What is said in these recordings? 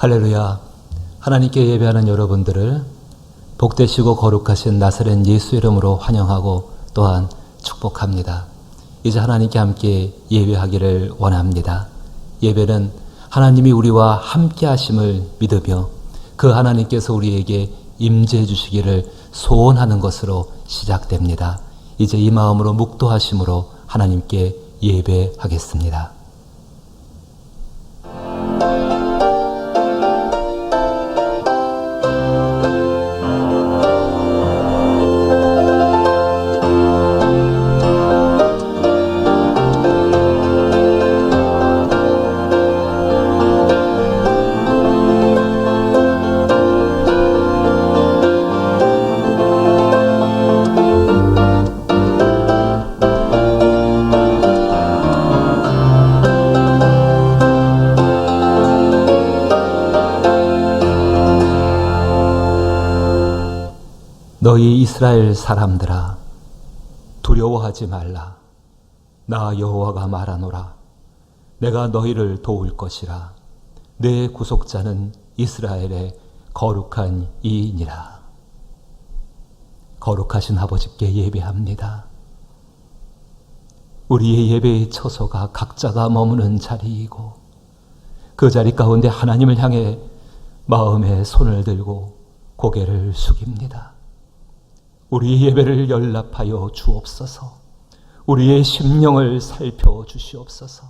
할렐루야. 하나님께 예배하는 여러분들을 복되시고 거룩하신 나사렛 예수 이름으로 환영하고 또한 축복합니다. 이제 하나님께 함께 예배하기를 원합니다. 예배는 하나님이 우리와 함께 하심을 믿으며 그 하나님께서 우리에게 임재해 주시기를 소원하는 것으로 시작됩니다. 이제 이 마음으로 묵도하심으로 하나님께 예배하겠습니다. 너희 이스라엘 사람들아, 두려워하지 말라. 나 여호와가 말하노라. 내가 너희를 도울 것이라. 내 구속자는 이스라엘의 거룩한 이인이라. 거룩하신 아버지께 예배합니다. 우리의 예배의 처소가 각자가 머무는 자리이고 그 자리 가운데 하나님을 향해 마음에 손을 들고 고개를 숙입니다. 우리의 예배를 연락하여 주옵소서. 우리의 심령을 살펴주시옵소서.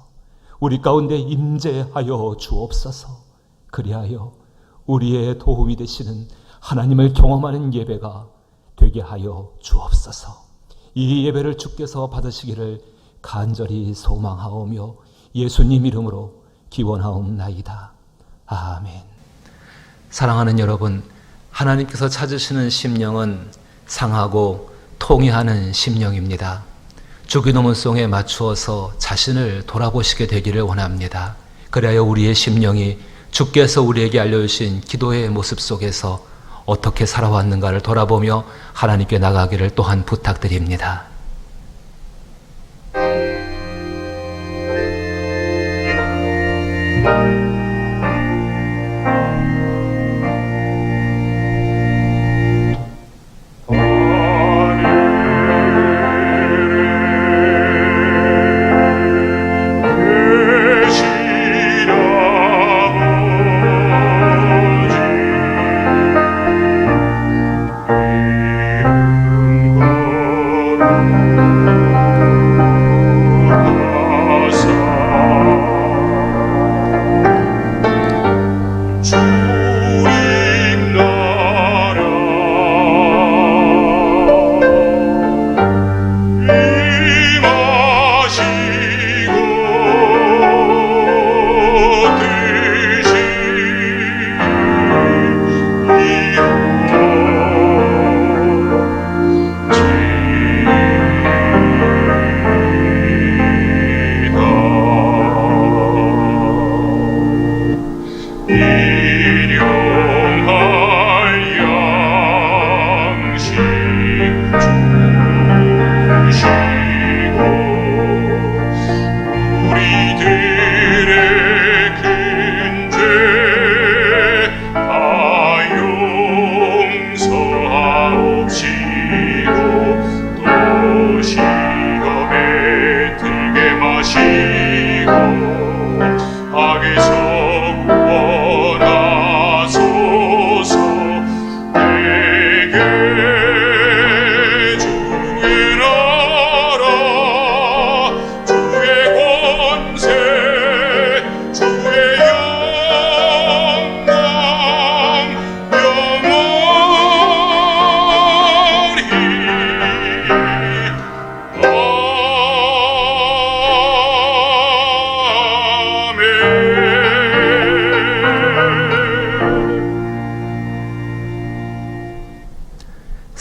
우리 가운데 임재하여 주옵소서. 그리하여 우리의 도움이 되시는 하나님을 경험하는 예배가 되게 하여 주옵소서. 이 예배를 주께서 받으시기를 간절히 소망하오며 예수님 이름으로 기원하옵나이다. 아멘. 사랑하는 여러분, 하나님께서 찾으시는 심령은 상하고 통회하는 심령입니다. 주기도문송에 맞추어서 자신을 돌아보시게 되기를 원합니다. 그래야 우리의 심령이 주께서 우리에게 알려주신 기도의 모습 속에서 어떻게 살아왔는가를 돌아보며 하나님께 나가기를 또한 부탁드립니다.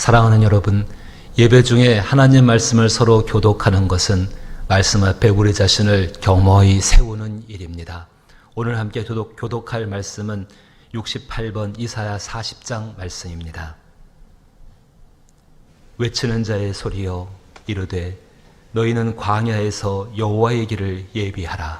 사랑하는 여러분, 예배 중에 하나님 말씀을 서로 교독하는 것은 말씀 앞에 우리 자신을 겸허히 세우는 일입니다. 오늘 함께 교독할 말씀은 68번 이사야 40장 말씀입니다. 외치는 자의 소리여 이르되 너희는 광야에서 여호와의 길을 예비하라.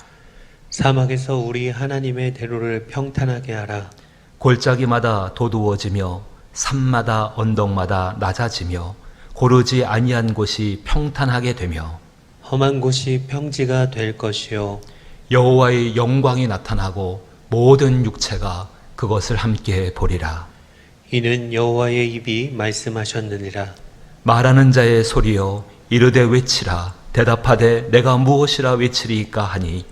사막에서 우리 하나님의 대로를 평탄하게 하라. 골짜기마다 도두어지며 산마다 언덕마다 낮아지며 고르지 아니한 곳이 평탄하게 되며 험한 곳이 평지가 될 것이요 여호와의 영광이 나타나고 모든 육체가 그것을 함께 보리라. 이는 여호와의 입이 말씀하셨느니라. 말하는 자의 소리여 이르되 외치라. 대답하되 내가 무엇이라 외치리이까 하니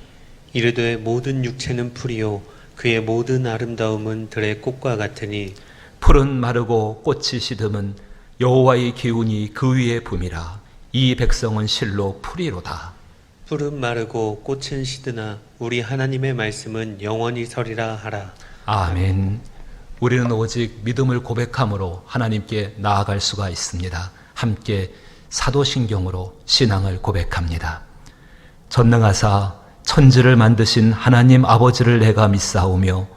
이르되 모든 육체는 풀이요 그의 모든 아름다움은 들의 꽃과 같으니 풀은 마르고 꽃이 시듬은 여호와의 기운이 그 위에 붐이라. 이 백성은 실로 풀이로다. 푸른 마르고 꽃은 시드나 우리 하나님의 말씀은 영원히 서리라 하라. 아멘. 우리는 오직 믿음을 고백함으로 하나님께 나아갈 수가 있습니다. 함께 사도신경으로 신앙을 고백합니다. 전능하사 천지를 만드신 하나님 아버지를 내가 믿사오며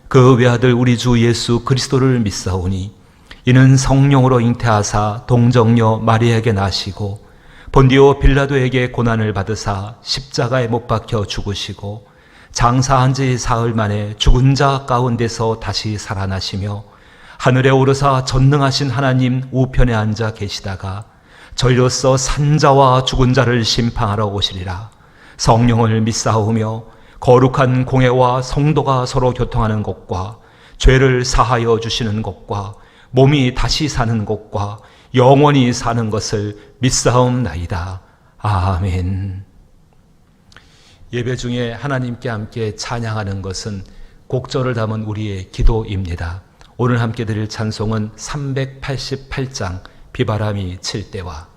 그 외아들 우리 주 예수 그리스도를 믿사오니 이는 성령으로 잉태하사 동정녀 마리아에게 나시고 본디오 빌라도에게 고난을 받으사 십자가에 못 박혀 죽으시고 장사한 지 사흘 만에 죽은 자 가운데서 다시 살아나시며 하늘에 오르사 전능하신 하나님 우편에 앉아 계시다가 저희로서 산자와 죽은 자를 심판하러 오시리라. 성령을 믿사오며 거룩한 공회와 성도가 서로 교통하는 것과 죄를 사하여 주시는 것과 몸이 다시 사는 것과 영원히 사는 것을 믿사옵나이다. 아멘. 예배 중에 하나님께 함께 찬양하는 것은 곡절을 담은 우리의 기도입니다. 오늘 함께 드릴 찬송은 388장 비바람이 칠 때와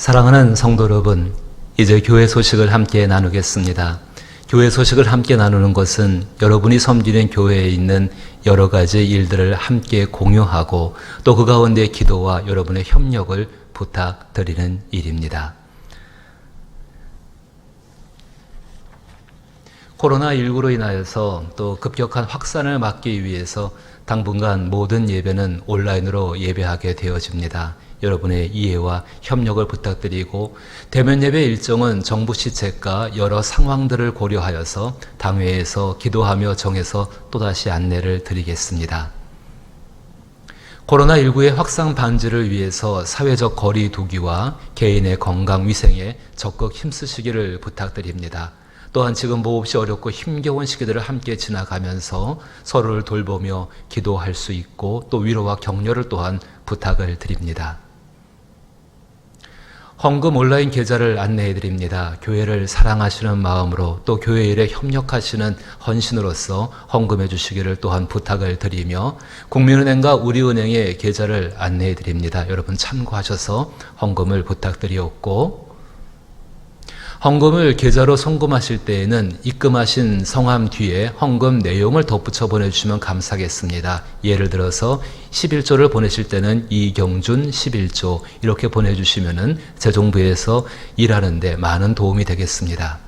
사랑하는 성도 여러분, 이제 교회 소식을 함께 나누겠습니다. 교회 소식을 함께 나누는 것은 여러분이 섬기는 교회에 있는 여러 가지 일들을 함께 공유하고 또 그 가운데 기도와 여러분의 협력을 부탁드리는 일입니다. 코로나19로 인하여서 또 급격한 확산을 막기 위해서 당분간 모든 예배는 온라인으로 예배하게 되어집니다. 여러분의 이해와 협력을 부탁드리고 대면 예배 일정은 정부 시책과 여러 상황들을 고려하여서 당회에서 기도하며 정해서 또다시 안내를 드리겠습니다. 코로나19의 확산 방지를 위해서 사회적 거리 두기와 개인의 건강 위생에 적극 힘쓰시기를 부탁드립니다. 또한 지금 몹시 어렵고 힘겨운 시기들을 함께 지나가면서 서로를 돌보며 기도할 수 있고 또 위로와 격려를 또한 부탁을 드립니다. 헌금 온라인 계좌를 안내해 드립니다. 교회를 사랑하시는 마음으로 또 교회 일에 협력하시는 헌신으로서 헌금해 주시기를 또한 부탁을 드리며 국민은행과 우리은행의 계좌를 안내해 드립니다. 여러분 참고하셔서 헌금을 부탁드리었고 헌금을 계좌로 송금하실 때에는 입금하신 성함 뒤에 헌금 내용을 덧붙여 보내주시면 감사하겠습니다. 예를 들어서 11조를 보내실 때는 이경준 11조 이렇게 보내주시면 재정부에서 일하는데 많은 도움이 되겠습니다.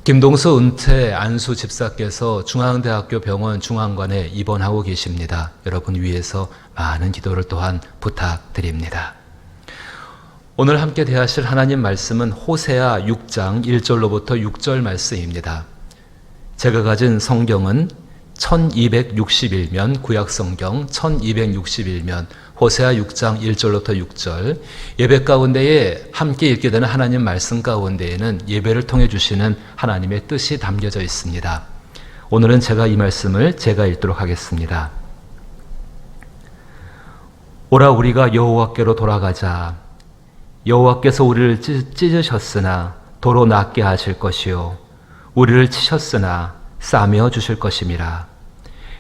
김동수 은퇴 안수 집사께서 중앙대학교 병원 중앙관에 입원하고 계십니다. 여러분 위해서 많은 기도를 또한 부탁드립니다. 오늘 함께 대하실 하나님 말씀은 호세아 6장 1절로부터 6절 말씀입니다. 제가 가진 성경은 1261면 구약성경 1261면 호세아 6장 1절로부터 6절 예배 가운데에 함께 읽게 되는 하나님 말씀 가운데에는 예배를 통해 주시는 하나님의 뜻이 담겨져 있습니다. 오늘은 제가 이 말씀을 제가 읽도록 하겠습니다. 오라 우리가 여호와께로 돌아가자. 여호와께서 우리를 찢으셨으나 도로 낫게 하실 것이요 우리를 치셨으나 싸매어 주실 것임이라.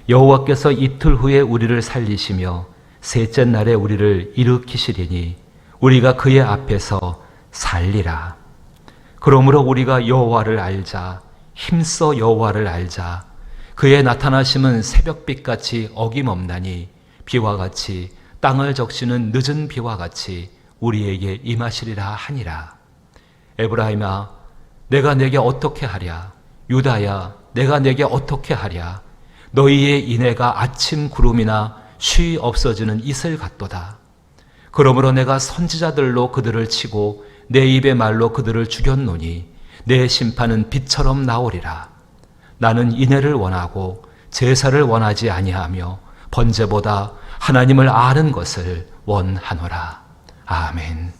여호와께서 이틀 후에 우리를 살리시며 셋째 날에 우리를 일으키시리니 우리가 그의 앞에서 살리라. 그러므로 우리가 여호와를 알자. 힘써 여호와를 알자. 그의 나타나심은 새벽빛같이 어김없나니 비와 같이 땅을 적시는 늦은 비와 같이 우리에게 임하시리라 하니라. 에브라임아 내가 내게 어떻게 하랴. 유다야 내가 내게 어떻게 하랴. 너희의 인애가 아침 구름이나 쉬 없어지는 이슬 같도다. 그러므로 내가 선지자들로 그들을 치고 내 입의 말로 그들을 죽였노니 내 심판은 빛처럼 나오리라. 나는 인애를 원하고 제사를 원하지 아니하며 번제보다 하나님을 아는 것을 원하노라. 아멘.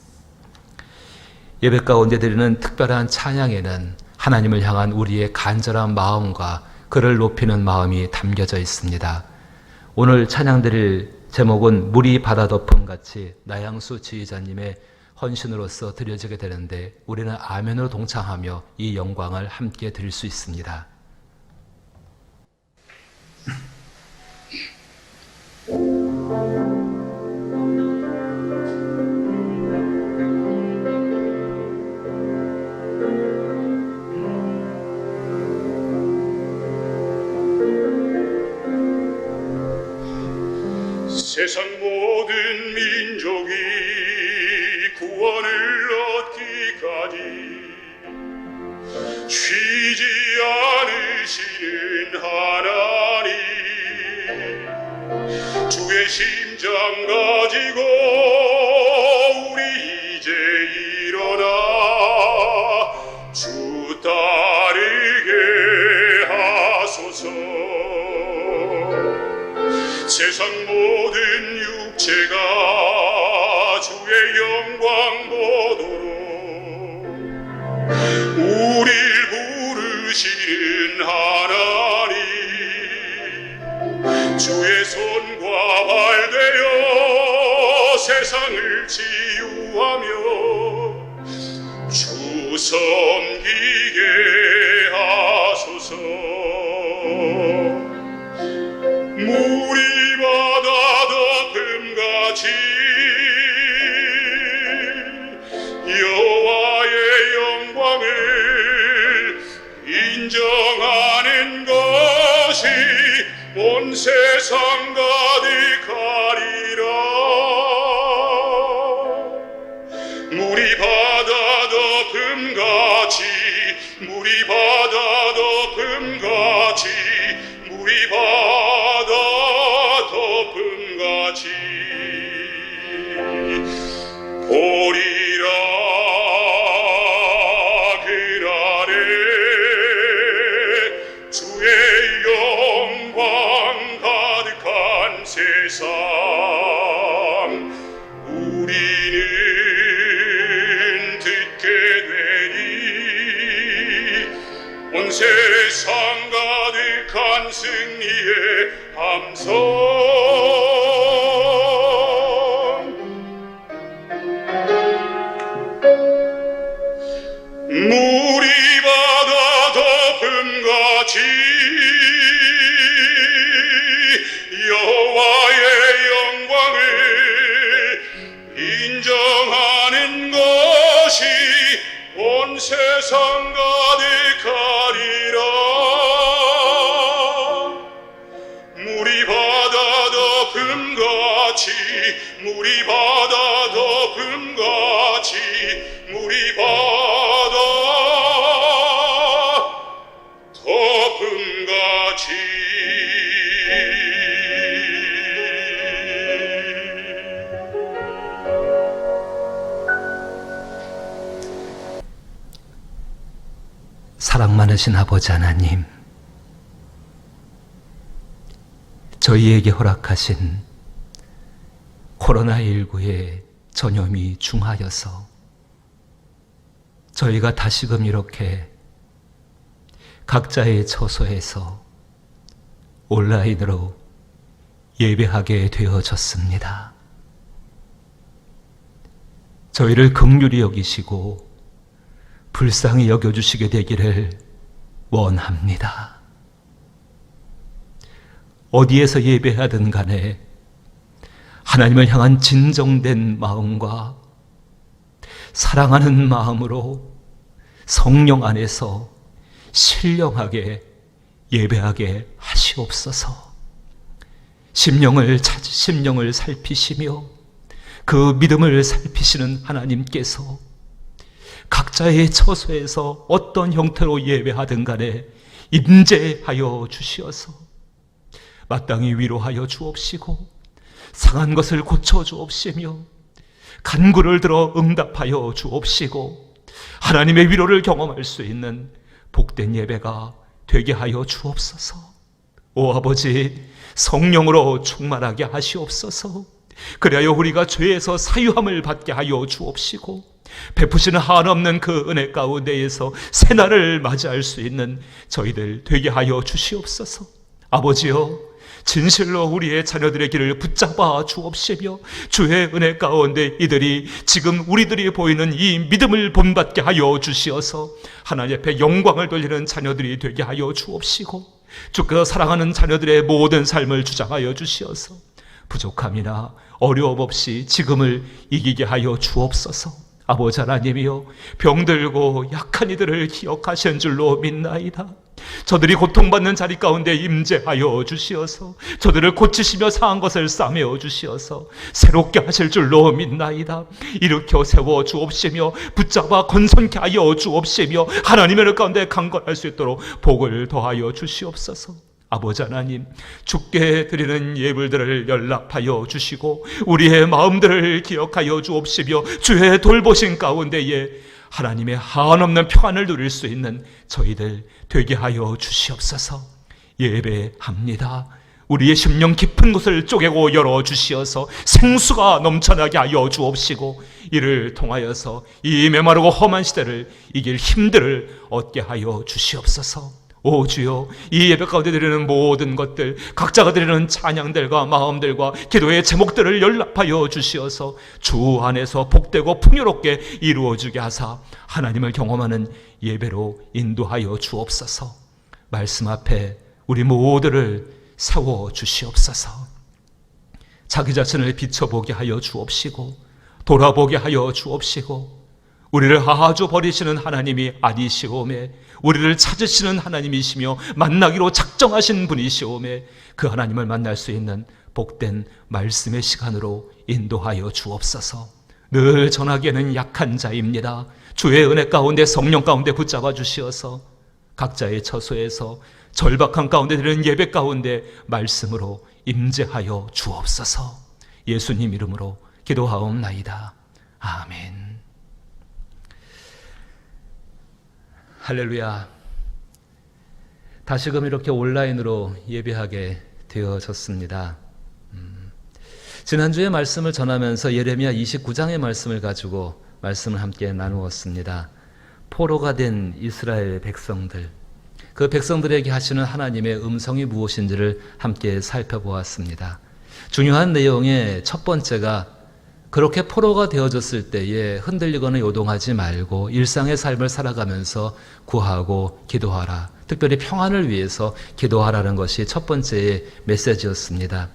예배 가운데 드리는 특별한 찬양에는 하나님을 향한 우리의 간절한 마음과 그를 높이는 마음이 담겨져 있습니다. 오늘 찬양 드릴 제목은 물이 바다 덮음 같이 나양수 지휘자님의 헌신으로서 드려지게 되는데 우리는 아멘으로 동참하며 이 영광을 함께 드릴 수 있습니다. 세상 모든 민족이 구원을 얻기까지 쉬지 않으시는 하나님 주의 심장 가지고 우리 이제 일어나 주 따르게 하소서. 세상 모든 육체가 주의 영광 보도록 우릴 부르시는 하나님 주의 손과 발 되어 세상을 치유하며 주 섬기게 하소서. 물이 바다 덮음같이 온 세상 가득하리라. 물이 바다 덮음같이 물이 바다 덮음같이 물이 바다 덮음같이 보리라. 그날에 주의 영광 가득한 세상 우리는 듣게 되리. 온 세상 가득한 승리의 함성. 물이 바다 덮음같이 여호와의 영광을 인정하는 것이 온 세상 가득하리라. 물이 바다 덮음같이 물이 바다 덮음같이 물이 바다 덮음같이 사랑 많으신 아버지 하나님, 저희에게 허락하신 코로나19의 전염이 중하여서 저희가 다시금 이렇게 각자의 처소에서 온라인으로 예배하게 되어졌습니다. 저희를 긍휼히 여기시고 불쌍히 여겨주시게 되기를 원합니다. 어디에서 예배하든 간에 하나님을 향한 진정된 마음과 사랑하는 마음으로 성령 안에서 신령하게 예배하게 하시옵소서. 심령을 살피시며 그 믿음을 살피시는 하나님께서 각자의 처소에서 어떤 형태로 예배하든 간에 임재하여 주시어서 마땅히 위로하여 주옵시고 상한 것을 고쳐 주옵시며 간구를 들어 응답하여 주옵시고 하나님의 위로를 경험할 수 있는 복된 예배가 되게 하여 주옵소서. 오 아버지, 성령으로 충만하게 하시옵소서. 그리하여 우리가 죄에서 사유함을 받게 하여 주옵시고 베푸시는 한없는 그 은혜 가운데에서 새날을 맞이할 수 있는 저희들 되게 하여 주시옵소서. 아버지여, 진실로 우리의 자녀들의 길을 붙잡아 주옵시며 주의 은혜 가운데 이들이 지금 우리들이 보이는 이 믿음을 본받게 하여 주시어서 하나님 앞에 영광을 돌리는 자녀들이 되게 하여 주옵시고 주께서 사랑하는 자녀들의 모든 삶을 주장하여 주시어서 부족함이나 어려움 없이 지금을 이기게 하여 주옵소서. 아버지 하나님이여, 병들고 약한 이들을 기억하신 줄로 믿나이다. 저들이 고통받는 자리 가운데 임재하여 주시어서 저들을 고치시며 상한 것을 싸매어 주시어서 새롭게 하실 줄로 믿나이다. 일으켜 세워 주옵시며 붙잡아 건선케 하여 주옵시며 하나님의 은혜 가운데 강건할 수 있도록 복을 더하여 주시옵소서. 아버지 하나님, 주께 드리는 예물들을 연락하여 주시고 우리의 마음들을 기억하여 주옵시며 주의 돌보신 가운데에 하나님의 한없는 평안을 누릴 수 있는 저희들 되게 하여 주시옵소서. 예배합니다. 우리의 심령 깊은 곳을 쪼개고 열어주시어서 생수가 넘쳐나게 하여 주옵시고 이를 통하여서 이 메마르고 험한 시대를 이길 힘들을 얻게 하여 주시옵소서. 오 주여, 이 예배 가운데 드리는 모든 것들, 각자가 드리는 찬양들과 마음들과 기도의 제목들을 연락하여 주시어서 주 안에서 복되고 풍요롭게 이루어지게 하사 하나님을 경험하는 예배로 인도하여 주옵소서. 말씀 앞에 우리 모두를 세워 주시옵소서. 자기 자신을 비춰보게 하여 주옵시고 돌아보게 하여 주옵시고 우리를 아주 버리시는 하나님이 아니시오매, 우리를 찾으시는 하나님이시며 만나기로 작정하신 분이시오매, 그 하나님을 만날 수 있는 복된 말씀의 시간으로 인도하여 주옵소서. 늘 전하기에는 약한 자입니다. 주의 은혜 가운데 성령 가운데 붙잡아 주시어서 각자의 처소에서 절박한 가운데 드리는 예배 가운데 말씀으로 임재하여 주옵소서. 예수님 이름으로 기도하옵나이다. 아멘. 할렐루야. 다시금 이렇게 온라인으로 예배하게 되어졌습니다. 지난주에 말씀을 전하면서 예레미야 29장의 말씀을 가지고 말씀을 함께 나누었습니다. 포로가 된 이스라엘 백성들, 그 백성들에게 하시는 하나님의 음성이 무엇인지를 함께 살펴보았습니다. 중요한 내용의 첫 번째가 그렇게 포로가 되어졌을 때에 흔들리거나 요동하지 말고 일상의 삶을 살아가면서 구하고 기도하라. 특별히 평안을 위해서 기도하라는 것이 첫 번째의 메시지였습니다.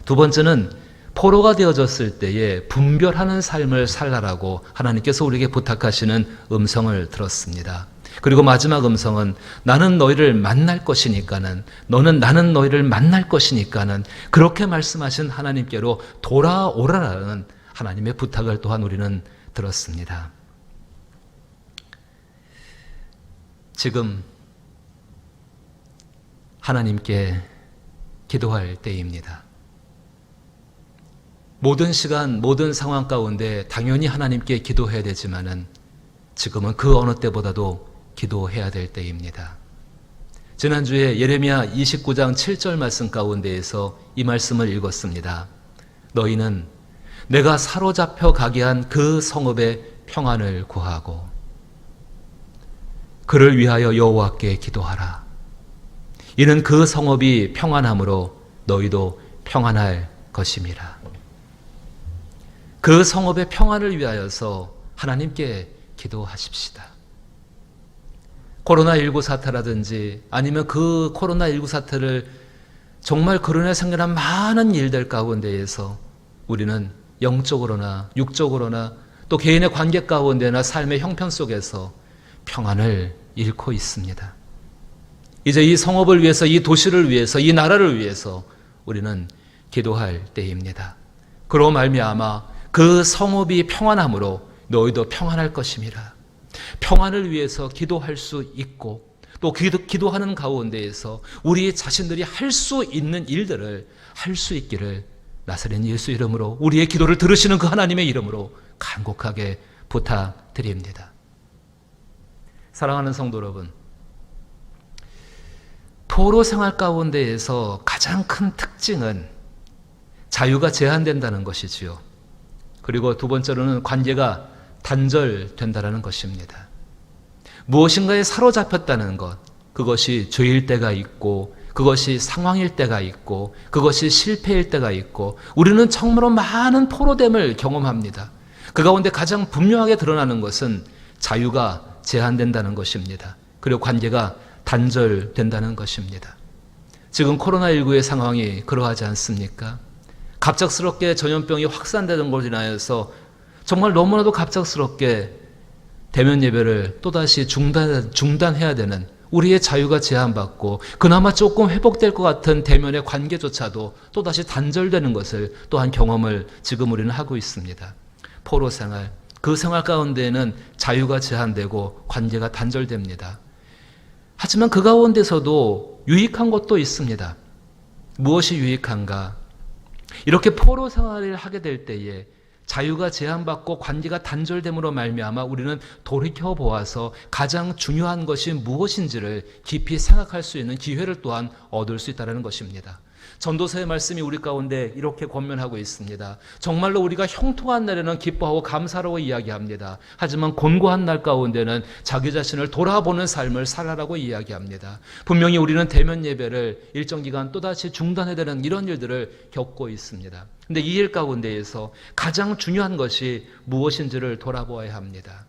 두 번째는 포로가 되어졌을 때에 분별하는 삶을 살라라고 하나님께서 우리에게 부탁하시는 음성을 들었습니다. 그리고 마지막 음성은 나는 너희를 만날 것이니까는, 너는 나는 너희를 만날 것이니까는 그렇게 말씀하신 하나님께로 돌아오라라는 하나님의 부탁을 또한 우리는 들었습니다. 지금 하나님께 기도할 때입니다. 모든 시간, 모든 상황 가운데 당연히 하나님께 기도해야 되지만은 지금은 그 어느 때보다도 기도해야 될 때입니다. 지난주에 예레미야 29장 7절 말씀 가운데에서 이 말씀을 읽었습니다. 너희는 내가 사로잡혀 가게 한 그 성읍의 평안을 구하고 그를 위하여 여호와께 기도하라. 이는 그 성읍이 평안함으로 너희도 평안할 것임이라. 그 성읍의 평안을 위하여서 하나님께 기도하십시다. 코로나19 사태라든지 아니면 그 코로나19 사태를 정말 그로 생겨난 많은 일들 가운데에서 우리는 영적으로나 육적으로나 또 개인의 관계 가운데나 삶의 형편 속에서 평안을 잃고 있습니다. 이제 이 성읍을 위해서, 이 도시를 위해서, 이 나라를 위해서 우리는 기도할 때입니다. 그로 말미암아 그 성읍이 평안함으로 너희도 평안할 것임이라. 평안을 위해서 기도할 수 있고 또 기도하는 가운데에서 우리 자신들이 할 수 있는 일들을 할 수 있기를 나사렛 예수 이름으로, 우리의 기도를 들으시는 그 하나님의 이름으로 간곡하게 부탁드립니다. 사랑하는 성도 여러분, 포로 생활 가운데에서 가장 큰 특징은 자유가 제한된다는 것이지요. 그리고 두 번째로는 관계가 단절된다는 것입니다. 무엇인가에 사로잡혔다는 것, 그것이 죄일 때가 있고 그것이 상황일 때가 있고 그것이 실패일 때가 있고 우리는 정말로 많은 포로됨을 경험합니다. 그 가운데 가장 분명하게 드러나는 것은 자유가 제한된다는 것입니다. 그리고 관계가 단절된다는 것입니다. 지금 코로나19의 상황이 그러하지 않습니까? 갑작스럽게 전염병이 확산되는 것으로 인하여서 정말 너무나도 갑작스럽게 대면 예배를 또다시 중단해야 되는, 우리의 자유가 제한받고 그나마 조금 회복될 것 같은 대면의 관계조차도 또다시 단절되는 것을 또한 경험을 지금 우리는 하고 있습니다. 포로 생활, 그 생활 가운데에는 자유가 제한되고 관계가 단절됩니다. 하지만 그 가운데서도 유익한 것도 있습니다. 무엇이 유익한가? 이렇게 포로 생활을 하게 될 때에 자유가 제한받고 관계가 단절됨으로 말미암아 우리는 돌이켜보아서 가장 중요한 것이 무엇인지를 깊이 생각할 수 있는 기회를 또한 얻을 수 있다는 것입니다. 전도서의 말씀이 우리 가운데 이렇게 권면하고 있습니다. 정말로 우리가 형통한 날에는 기뻐하고 감사라고 이야기합니다. 하지만 곤고한 날 가운데는 자기 자신을 돌아보는 삶을 살아라고 이야기합니다. 분명히 우리는 대면 예배를 일정 기간 또다시 중단해야 되는 이런 일들을 겪고 있습니다. 그런데 이 일 가운데에서 가장 중요한 것이 무엇인지를 돌아보아야 합니다.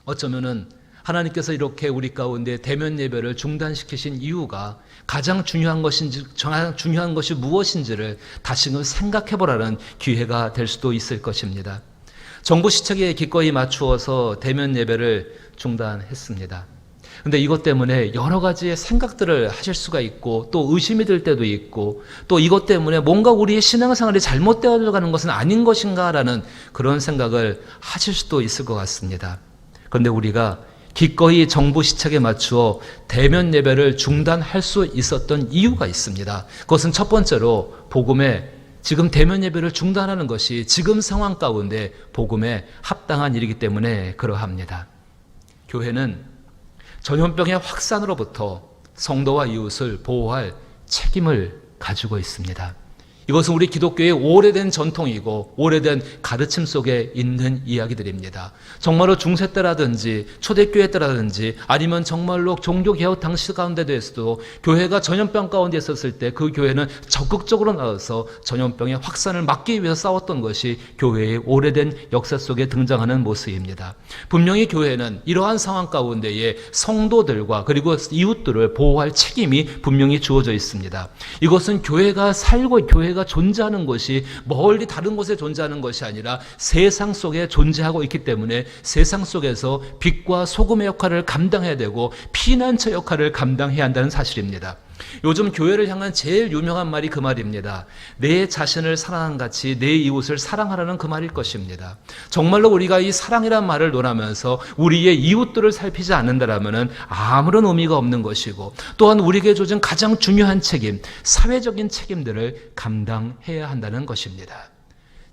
어쩌면은 하나님께서 이렇게 우리 가운데 대면 예배를 중단시키신 이유가 가장 중요한 것이 무엇인지를 다시금 생각해보라는 기회가 될 수도 있을 것입니다. 정부 시책에 기꺼이 맞추어서 대면 예배를 중단했습니다. 근데 이것 때문에 여러 가지의 생각들을 하실 수가 있고 또 의심이 들 때도 있고 또 이것 때문에 뭔가 우리의 신앙생활이 잘못되어 가는 것은 아닌 것인가라는 그런 생각을 하실 수도 있을 것 같습니다. 그런데 우리가 기꺼이 정부 시책에 맞추어 대면 예배를 중단할 수 있었던 이유가 있습니다. 그것은 첫 번째로 복음에 지금 대면 예배를 중단하는 것이 지금 상황 가운데 복음에 합당한 일이기 때문에 그러합니다. 교회는 전염병의 확산으로부터 성도와 이웃을 보호할 책임을 가지고 있습니다. 이것은 우리 기독교의 오래된 전통이고 오래된 가르침 속에 있는 이야기들입니다. 정말로 중세 때라든지 초대교회 때라든지 아니면 정말로 종교개혁 당시 가운데에서도 교회가 전염병 가운데 있었을 때 그 교회는 적극적으로 나와서 전염병의 확산을 막기 위해서 싸웠던 것이 교회의 오래된 역사 속에 등장하는 모습입니다. 분명히 교회는 이러한 상황 가운데에 성도들과 그리고 이웃들을 보호할 책임이 분명히 주어져 있습니다. 이것은 교회가 살고 교회가 존재하는 것이 멀리 다른 곳에 존재하는 것이 아니라 세상 속에 존재하고 있기 때문에 세상 속에서 빛과 소금의 역할을 감당해야 되고 피난처 역할을 감당해야 한다는 사실입니다. 요즘 교회를 향한 제일 유명한 말이 그 말입니다. 내 자신을 사랑한 같이 내 이웃을 사랑하라는 그 말일 것입니다. 정말로 우리가 이 사랑이란 말을 논하면서 우리의 이웃들을 살피지 않는다라면 아무런 의미가 없는 것이고 또한 우리에게 주어진 가장 중요한 책임, 사회적인 책임들을 감당해야 한다는 것입니다.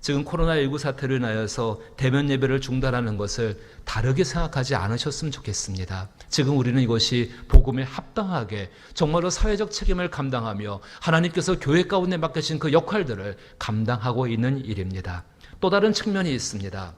지금 코로나19 사태로 인하여서 대면 예배를 중단하는 것을 다르게 생각하지 않으셨으면 좋겠습니다. 지금 우리는 이것이 복음에 합당하게 정말로 사회적 책임을 감당하며 하나님께서 교회 가운데 맡기신 그 역할들을 감당하고 있는 일입니다. 또 다른 측면이 있습니다.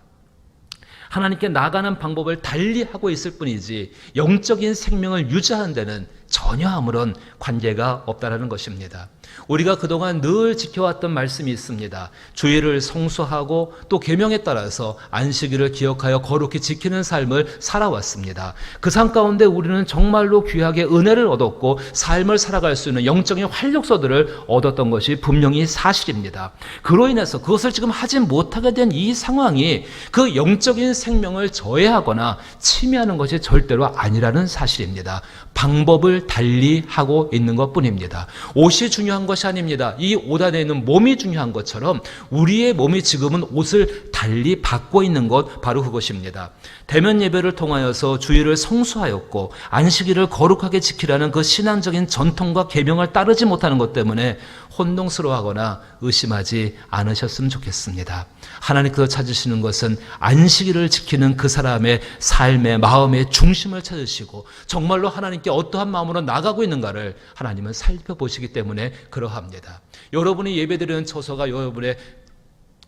하나님께 나아가는 방법을 달리 하고 있을 뿐이지 영적인 생명을 유지하는 데는 전혀 아무런 관계가 없다는 것입니다. 우리가 그동안 늘 지켜왔던 말씀이 있습니다. 주일을 성수하고 또 계명에 따라서 안식일을 기억하여 거룩히 지키는 삶을 살아왔습니다. 그 삶 가운데 우리는 정말로 귀하게 은혜를 얻었고 삶을 살아갈 수 있는 영적인 활력소들을 얻었던 것이 분명히 사실입니다. 그로 인해서 그것을 지금 하지 못하게 된 이 상황이 그 영적인 생명을 저해하거나 침해하는 것이 절대로 아니라는 사실입니다. 방법을 달리 하고 있는 것뿐입니다. 옷이 중요한 것이 아닙니다. 이 옷 안에 있는 몸이 중요한 것처럼 우리의 몸이 지금은 옷을 달리 받고 있는 것 바로 그것입니다. 대면 예배를 통하여서 주일을 성수하였고 안식일을 거룩하게 지키라는 그 신앙적인 전통과 계명을 따르지 못하는 것 때문에 혼동스러워하거나 의심하지 않으셨으면 좋겠습니다. 하나님께서 찾으시는 것은 안식일을 지키는 그 사람의 삶의 마음의 중심을 찾으시고 정말로 하나님께 어떠한 마음으로 나가고 있는가를 하나님은 살펴보시기 때문에 그러합니다. 여러분이 예배드리는 처소가 여러분의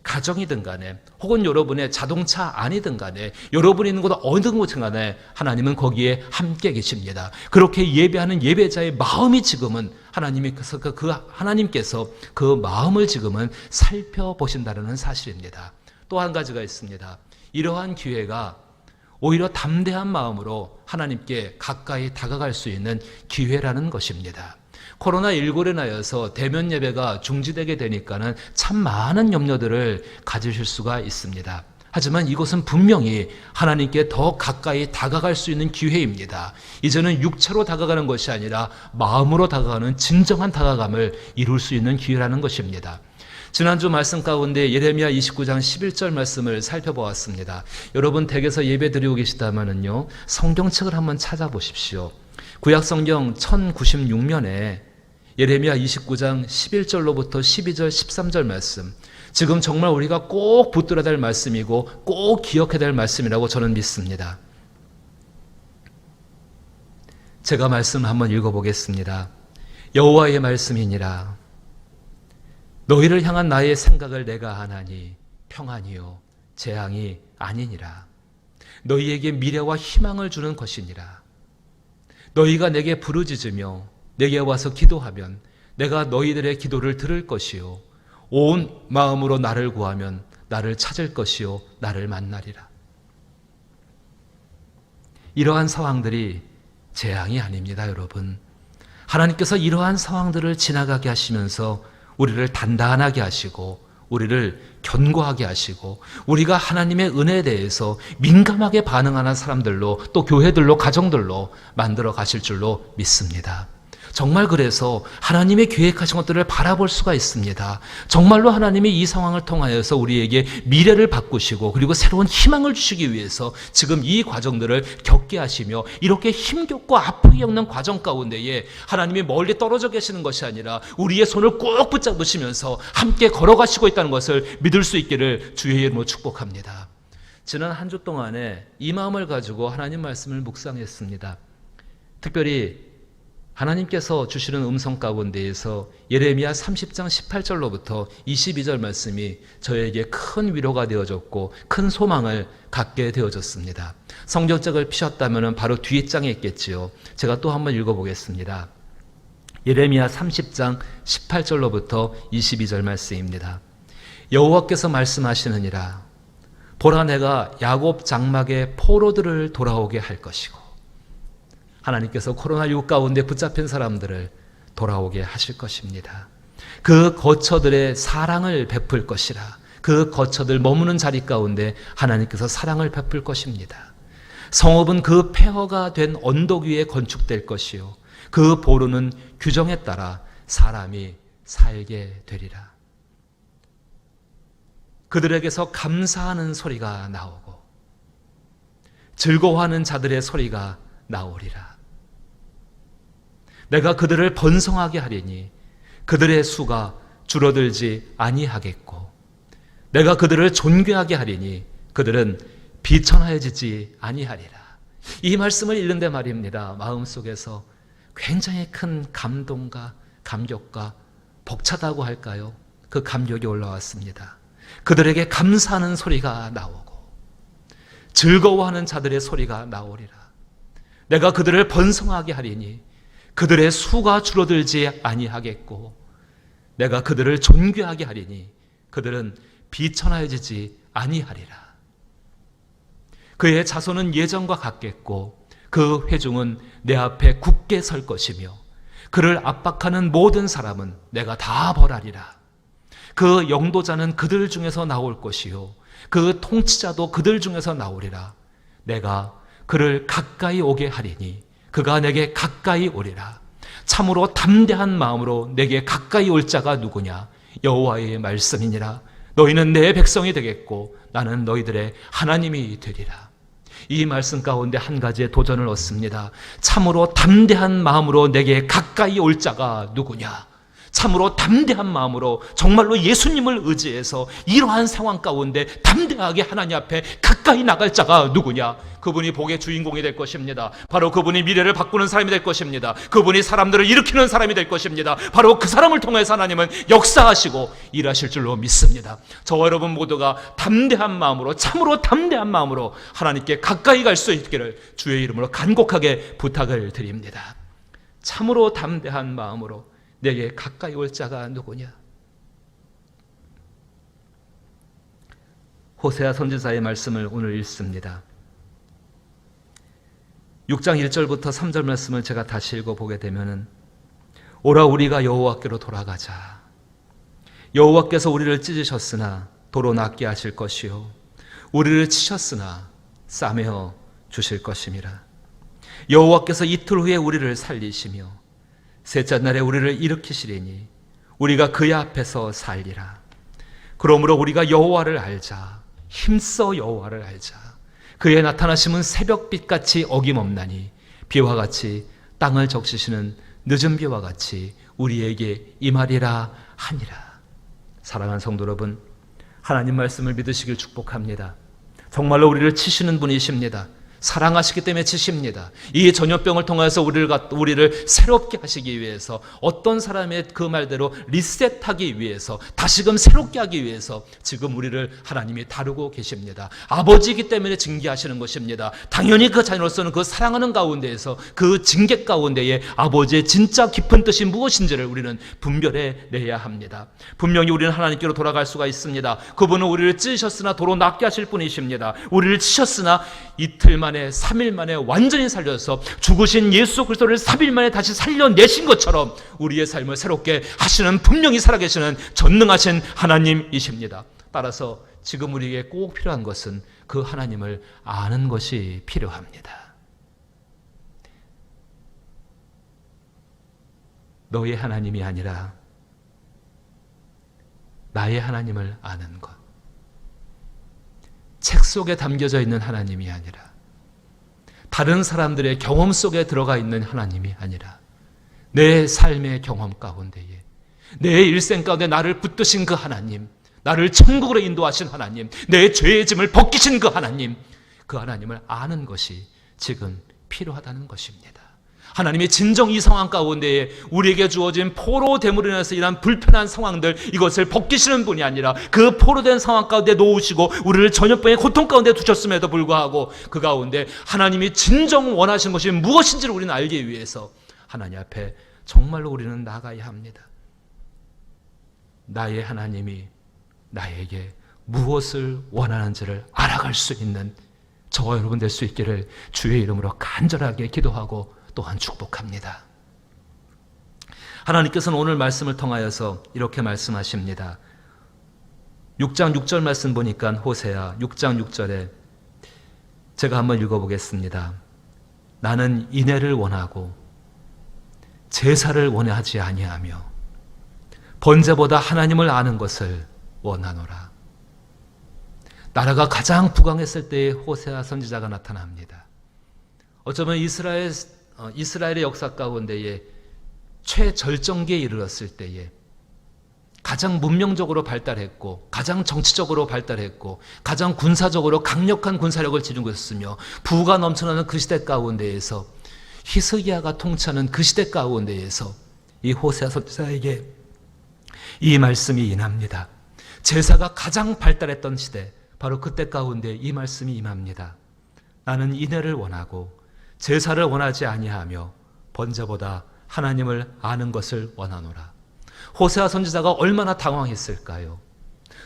가정이든 간에 혹은 여러분의 자동차 안이든 간에 여러분이 있는 곳 어느 곳이든 간에 하나님은 거기에 함께 계십니다. 그렇게 예배하는 예배자의 마음이 지금은 하나님께서 그 마음을 지금은 살펴보신다는 사실입니다. 또 한 가지가 있습니다. 이러한 기회가 오히려 담대한 마음으로 하나님께 가까이 다가갈 수 있는 기회라는 것입니다. 코로나19로 인하여서 대면 예배가 중지되게 되니까는 참 많은 염려들을 가지실 수가 있습니다. 하지만 이것은 분명히 하나님께 더 가까이 다가갈 수 있는 기회입니다. 이제는 육체로 다가가는 것이 아니라 마음으로 다가가는 진정한 다가감을 이룰 수 있는 기회라는 것입니다. 지난주 말씀 가운데 예레미야 29장 11절 말씀을 살펴보았습니다. 여러분 댁에서 예배 드리고 계시다면요, 성경책을 한번 찾아보십시오. 구약성경 1096면에 예레미야 29장 11절로부터 12절 13절 말씀, 지금 정말 우리가 꼭 붙들어야 될 말씀이고 꼭 기억해야 될 말씀이라고 저는 믿습니다. 제가 말씀 한번 읽어보겠습니다. 여호와의 말씀이니라. 너희를 향한 나의 생각을 내가 아나니 평안이요 재앙이 아니니라. 너희에게 미래와 희망을 주는 것이니라. 너희가 내게 부르짖으며 내게 와서 기도하면 내가 너희들의 기도를 들을 것이요 온 마음으로 나를 구하면 나를 찾을 것이요 나를 만나리라. 이러한 상황들이 재앙이 아닙니다, 여러분. 하나님께서 이러한 상황들을 지나가게 하시면서 우리를 단단하게 하시고 우리를 견고하게 하시고 우리가 하나님의 은혜에 대해서 민감하게 반응하는 사람들로 또 교회들로 가정들로 만들어 가실 줄로 믿습니다. 정말 그래서 하나님의 계획하신 것들을 바라볼 수가 있습니다. 정말로 하나님이 이 상황을 통하여서 우리에게 미래를 바꾸시고 그리고 새로운 희망을 주시기 위해서 지금 이 과정들을 겪게 하시며 이렇게 힘겹고 아프게 겪는 과정 가운데에 하나님이 멀리 떨어져 계시는 것이 아니라 우리의 손을 꼭 붙잡으시면서 함께 걸어가시고 있다는 것을 믿을 수 있기를 주의 이름으로 축복합니다. 지난 한 주 동안에 이 마음을 가지고 하나님 말씀을 묵상했습니다. 특별히 하나님께서 주시는 음성 가운데에서 예레미야 30장 18절로부터 22절 말씀이 저에게 큰 위로가 되어졌고 큰 소망을 갖게 되어졌습니다. 성경책을 피셨다면 바로 뒤에 장에 있겠지요. 제가 또 한번 읽어보겠습니다. 예레미야 30장 18절로부터 22절 말씀입니다. 여호와께서 말씀하시느니라. 보라, 내가 야곱 장막의 포로들을 돌아오게 할 것이고, 하나님께서 코로나19 가운데 붙잡힌 사람들을 돌아오게 하실 것입니다. 그 거처들의 사랑을 베풀 것이라. 그 거처들 머무는 자리 가운데 하나님께서 사랑을 베풀 것입니다. 성읍은 그 폐허가 된 언덕 위에 건축될 것이요, 그 보루는 규정에 따라 사람이 살게 되리라. 그들에게서 감사하는 소리가 나오고 즐거워하는 자들의 소리가 나오리라. 내가 그들을 번성하게 하리니 그들의 수가 줄어들지 아니하겠고, 내가 그들을 존귀하게 하리니 그들은 비천하여지지 아니하리라. 이 말씀을 읽는데 말입니다, 마음속에서 굉장히 큰 감동과 감격과 벅차다고 할까요? 그 감격이 올라왔습니다. 그들에게 감사하는 소리가 나오고 즐거워하는 자들의 소리가 나오리라. 내가 그들을 번성하게 하리니 그들의 수가 줄어들지 아니하겠고, 내가 그들을 존귀하게 하리니 그들은 비천하여지지 아니하리라. 그의 자손은 예전과 같겠고 그 회중은 내 앞에 굳게 설 것이며 그를 압박하는 모든 사람은 내가 다 벌하리라. 그 영도자는 그들 중에서 나올 것이요, 그 통치자도 그들 중에서 나오리라. 내가 그를 가까이 오게 하리니 그가 내게 가까이 오리라. 참으로 담대한 마음으로 내게 가까이 올 자가 누구냐? 여호와의 말씀이니라. 너희는 내 백성이 되겠고 나는 너희들의 하나님이 되리라. 이 말씀 가운데 한 가지의 도전을 얻습니다. 참으로 담대한 마음으로 내게 가까이 올 자가 누구냐? 참으로 담대한 마음으로 정말로 예수님을 의지해서 이러한 상황 가운데 담대하게 하나님 앞에 가까이 나갈 자가 누구냐? 그분이 복의 주인공이 될 것입니다. 바로 그분이 미래를 바꾸는 사람이 될 것입니다. 그분이 사람들을 일으키는 사람이 될 것입니다. 바로 그 사람을 통해서 하나님은 역사하시고 일하실 줄로 믿습니다. 저와 여러분 모두가 담대한 마음으로, 참으로 담대한 마음으로 하나님께 가까이 갈 수 있기를 주의 이름으로 간곡하게 부탁을 드립니다. 참으로 담대한 마음으로 내게 가까이 올 자가 누구냐? 호세아 선지자의 말씀을 오늘 읽습니다. 6장 1절부터 3절 말씀을 제가 다시 읽어보게 되면은, 오라 우리가 여호와께로 돌아가자. 여호와께서 우리를 찢으셨으나 도로 낫게 하실 것이요, 우리를 치셨으나 싸매어 주실 것임이라. 여호와께서 이틀 후에 우리를 살리시며 셋째 날에 우리를 일으키시리니 우리가 그의 앞에서 살리라. 그러므로 우리가 여호와를 알자. 힘써 여호와를 알자. 그의 나타나심은 새벽빛같이 어김없나니 비와 같이 땅을 적시시는 늦은 비와 같이 우리에게 임하리라 하니라. 사랑하는 성도 여러분, 하나님 말씀을 믿으시길 축복합니다. 정말로 우리를 치시는 분이십니다. 사랑하시기 때문에 치십니다. 이 전염병을 통해서 우리를 새롭게 하시기 위해서, 어떤 사람의 그 말대로 리셋하기 위해서, 다시금 새롭게 하기 위해서 지금 우리를 하나님이 다루고 계십니다. 아버지이기 때문에 징계하시는 것입니다. 당연히 그 자녀로서는 그 사랑하는 가운데에서 그 징계 가운데에 아버지의 진짜 깊은 뜻이 무엇인지를 우리는 분별해 내야 합니다. 분명히 우리는 하나님께로 돌아갈 수가 있습니다. 그분은 우리를 찢으셨으나 도로 낫게 하실 분이십니다. 우리를 치셨으나 이틀 만에 만에 3일 만에 완전히 살려서 죽으신 예수 그리스도를 3일 만에 다시 살려내신 것처럼 우리의 삶을 새롭게 하시는 분명히 살아계시는 전능하신 하나님이십니다. 따라서 지금 우리에게 꼭 필요한 것은 그 하나님을 아는 것이 필요합니다. 너의 하나님이 아니라 나의 하나님을 아는 것. 책 속에 담겨져 있는 하나님이 아니라 다른 사람들의 경험 속에 들어가 있는 하나님이 아니라 내 삶의 경험 가운데에 내 일생 가운데 나를 붙드신 그 하나님, 나를 천국으로 인도하신 하나님, 내 죄의 짐을 벗기신 그 하나님을 아는 것이 지금 필요하다는 것입니다. 하나님의 진정 이 상황 가운데에 우리에게 주어진 포로됨으로 인해서 이러한 불편한 상황들, 이것을 벗기시는 분이 아니라 그 포로된 상황 가운데 놓으시고 우리를 전염병의 고통 가운데 두셨음에도 불구하고 그 가운데 하나님이 진정 원하시는 것이 무엇인지를 우리는 알기 위해서 하나님 앞에 정말로 우리는 나가야 합니다. 나의 하나님이 나에게 무엇을 원하는지를 알아갈 수 있는 저와 여러분 될 수 있기를 주의 이름으로 간절하게 기도하고 또한 축복합니다. 하나님께서는 오늘 말씀을 통하여서 이렇게 말씀하십니다. 6장 6절 말씀 보니까 호세아 6장 6절에 제가 한번 읽어보겠습니다. 나는 인애를 원하고 제사를 원하지 아니하며 번제보다 하나님을 아는 것을 원하노라. 나라가 가장 부강했을 때에 호세아 선지자가 나타납니다. 어쩌면 이스라엘의 역사 가운데에 최절정기에 이르렀을 때에 가장 문명적으로 발달했고 가장 정치적으로 발달했고 가장 군사적으로 강력한 군사력을 지니고 있었으며 부가 넘쳐나는 그 시대 가운데에서 히스기야가 통치하는 그 시대 가운데에서 이 호세아 선지자에게 이 말씀이 임합니다. 제사가 가장 발달했던 시대, 바로 그때 가운데 이 말씀이 임합니다. 나는 인애를 원하고 제사를 원하지 아니하며 번제보다 하나님을 아는 것을 원하노라. 호세아 선지자가 얼마나 당황했을까요?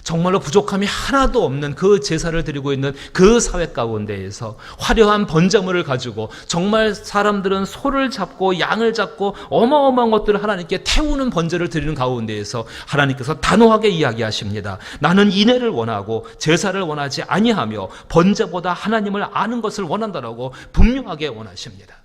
정말로 부족함이 하나도 없는 그 제사를 드리고 있는 그 사회 가운데에서 화려한 번제물을 가지고 정말 사람들은 소를 잡고 양을 잡고 어마어마한 것들을 하나님께 태우는 번제를 드리는 가운데에서 하나님께서 단호하게 이야기하십니다. 나는 인애를 원하고 제사를 원하지 아니하며 번제보다 하나님을 아는 것을 원한다라고 분명하게 원하십니다.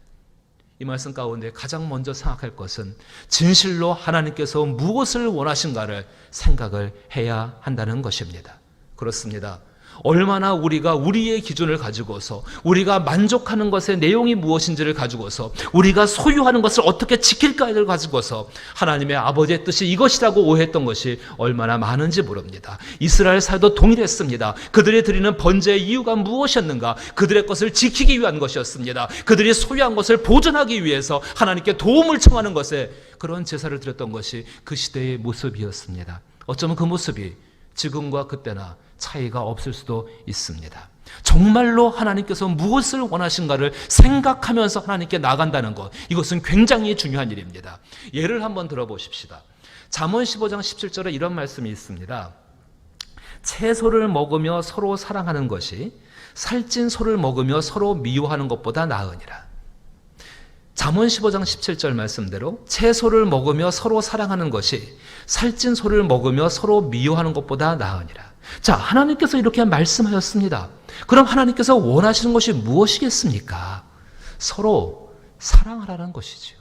이 말씀 가운데 가장 먼저 생각할 것은 진실로 하나님께서 무엇을 원하신가를 생각을 해야 한다는 것입니다. 그렇습니다. 얼마나 우리가 우리의 기준을 가지고서 우리가 만족하는 것의 내용이 무엇인지를 가지고서 우리가 소유하는 것을 어떻게 지킬까를 가지고서 하나님의 아버지의 뜻이 이것이라고 오해했던 것이 얼마나 많은지 모릅니다. 이스라엘 사회도 동일했습니다. 그들이 드리는 번제의 이유가 무엇이었는가? 그들의 것을 지키기 위한 것이었습니다. 그들이 소유한 것을 보존하기 위해서 하나님께 도움을 청하는 것에 그런 제사를 드렸던 것이 그 시대의 모습이었습니다. 어쩌면 그 모습이 지금과 그때나 차이가 없을 수도 있습니다. 정말로 하나님께서 무엇을 원하신가를 생각하면서 하나님께 나간다는 것, 이것은 굉장히 중요한 일입니다. 예를 한번 들어보십시다. 잠언 15장 17절에 이런 말씀이 있습니다. 채소를 먹으며 서로 사랑하는 것이 살찐 소를 먹으며 서로 미워하는 것보다 나으니라. 잠언 15장 17절 말씀대로 채소를 먹으며 서로 사랑하는 것이 살찐 소를 먹으며 서로 미워하는 것보다 나으니라. 자, 하나님께서 이렇게 말씀하셨습니다. 그럼 하나님께서 원하시는 것이 무엇이겠습니까? 서로 사랑하라는 것이지요.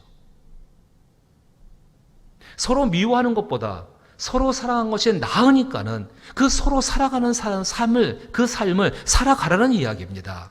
서로 미워하는 것보다 서로 사랑하는 것이 나으니까는 그 서로 사랑하는 삶을 살아가라는 이야기입니다.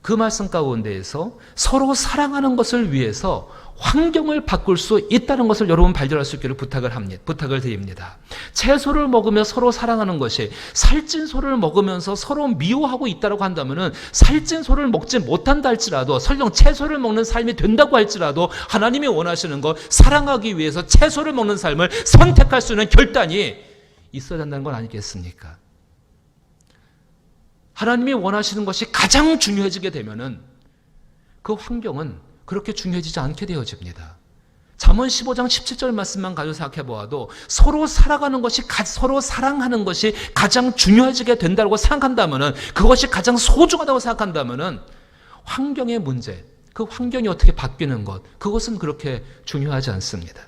그 말씀 가운데에서 서로 사랑하는 것을 위해서 환경을 바꿀 수 있다는 것을 여러분 발견할 수 있기를 부탁을 드립니다. 채소를 먹으며 서로 사랑하는 것이 살찐 소를 먹으면서 서로 미워하고 있다고 한다면 살찐 소를 먹지 못한다 할지라도 설령 채소를 먹는 삶이 된다고 할지라도 하나님이 원하시는 것 사랑하기 위해서 채소를 먹는 삶을 선택할 수 있는 결단이 있어야 된다는 건 아니겠습니까? 하나님이 원하시는 것이 가장 중요해지게 되면은 그 환경은 그렇게 중요해지지 않게 되어집니다. 잠언 15장 17절 말씀만 가지고 생각해 보아도 서로 살아가는 것이 서로 사랑하는 것이 가장 중요해지게 된다고 생각한다면은 그것이 가장 소중하다고 생각한다면은 환경의 문제, 그 환경이 어떻게 바뀌는 것, 그것은 그렇게 중요하지 않습니다.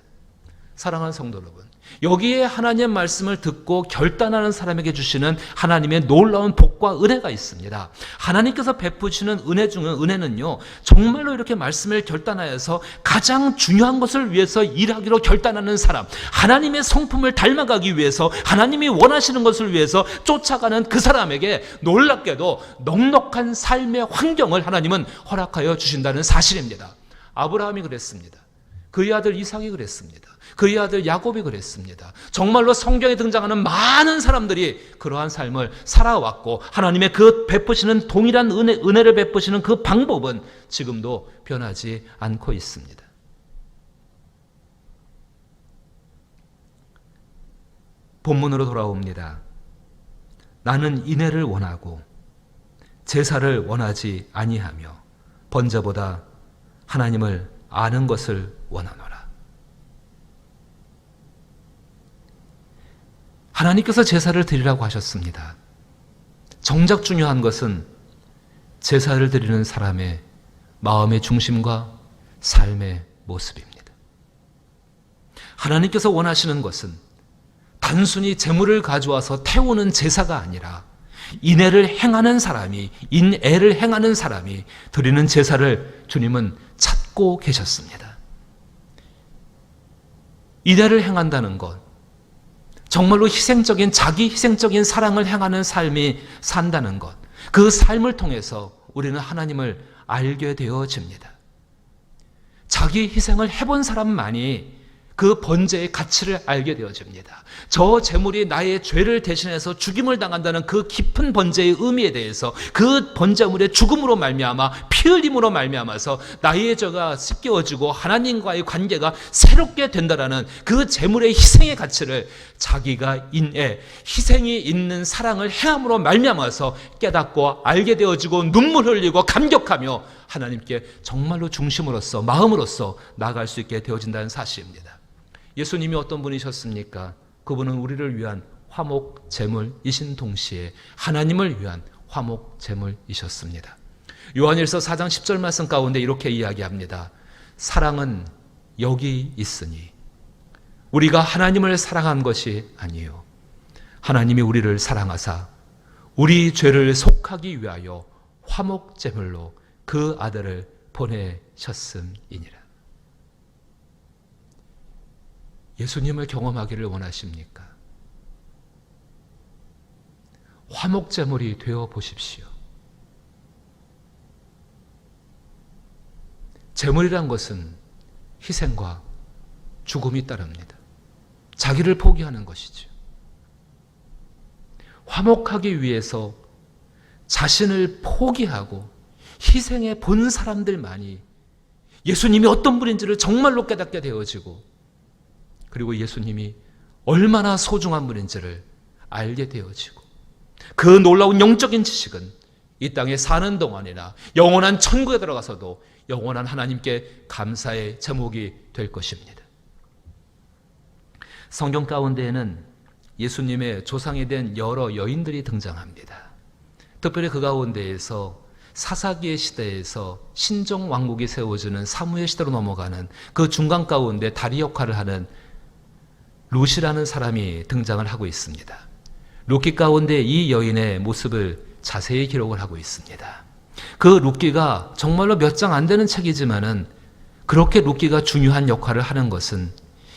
사랑하는 성도 여러분, 여기에 하나님의 말씀을 듣고 결단하는 사람에게 주시는 하나님의 놀라운 복과 은혜가 있습니다. 하나님께서 베푸시는 은혜 중에 은혜는요, 정말로 이렇게 말씀을 결단하여서 가장 중요한 것을 위해서 일하기로 결단하는 사람, 하나님의 성품을 닮아가기 위해서 하나님이 원하시는 것을 위해서 쫓아가는 그 사람에게 놀랍게도 넉넉한 삶의 환경을 하나님은 허락하여 주신다는 사실입니다. 아브라함이 그랬습니다. 그의 아들 이삭이 그랬습니다. 그의 아들 야곱이 그랬습니다. 정말로 성경에 등장하는 많은 사람들이 그러한 삶을 살아왔고 하나님의 그 베푸시는 동일한 은혜를 베푸시는 그 방법은 지금도 변하지 않고 있습니다. 본문으로 돌아옵니다. 나는 인애를 원하고 제사를 원하지 아니하며 번제보다 하나님을 아는 것을 원하노라. 하나님께서 제사를 드리라고 하셨습니다. 정작 중요한 것은 제사를 드리는 사람의 마음의 중심과 삶의 모습입니다. 하나님께서 원하시는 것은 단순히 제물을 가져와서 태우는 제사가 아니라 인애를 행하는 사람이, 인애를 행하는 사람이 드리는 제사를 주님은 찾고 계셨습니다. 인애를 행한다는 것, 정말로 자기 희생적인 사랑을 행하는 삶이 산다는 것, 그 삶을 통해서 우리는 하나님을 알게 되어집니다. 자기 희생을 해본 사람만이 그 번제의 가치를 알게 되어집니다. 저 제물이 나의 죄를 대신해서 죽임을 당한다는 그 깊은 번제의 의미에 대해서, 그 번제물의 죽음으로 말미암아 피 흘림으로 말미암아서 나의 죄가 씻겨지고 하나님과의 관계가 새롭게 된다라는 그 제물의 희생의 가치를 자기가 희생이 있는 사랑을 행함으로 말미암아서 깨닫고 알게 되어지고 눈물 흘리고 감격하며 하나님께 정말로 중심으로서, 마음으로서 나아갈 수 있게 되어진다는 사실입니다. 예수님이 어떤 분이셨습니까? 그분은 우리를 위한 화목 제물이신 동시에 하나님을 위한 화목 제물이셨습니다. 요한일서 4장 10절 말씀 가운데 이렇게 이야기합니다. 사랑은 여기 있으니 우리가 하나님을 사랑한 것이 아니요 하나님이 우리를 사랑하사 우리 죄를 속하기 위하여 화목 제물로 그 아들을 보내셨음이니라. 예수님을 경험하기를 원하십니까? 화목제물이 되어 보십시오. 제물이란 것은 희생과 죽음이 따릅니다. 자기를 포기하는 것이죠. 화목하기 위해서 자신을 포기하고 희생해 본 사람들만이 예수님이 어떤 분인지를 정말로 깨닫게 되어지고, 그리고 예수님이 얼마나 소중한 분인지를 알게 되어지고, 그 놀라운 영적인 지식은 이 땅에 사는 동안이나 영원한 천국에 들어가서도 영원한 하나님께 감사의 제목이 될 것입니다. 성경 가운데에는 예수님의 조상이 된 여러 여인들이 등장합니다. 특별히 그 가운데에서 사사기의 시대에서 신정 왕국이 세워지는 사무엘 시대로 넘어가는 그 중간 가운데 다리 역할을 하는 룻이라는 사람이 등장을 하고 있습니다. 룻기 가운데 이 여인의 모습을 자세히 기록을 하고 있습니다. 그 룻기가 정말로 몇 장 안 되는 책이지만은 그렇게 룻기가 중요한 역할을 하는 것은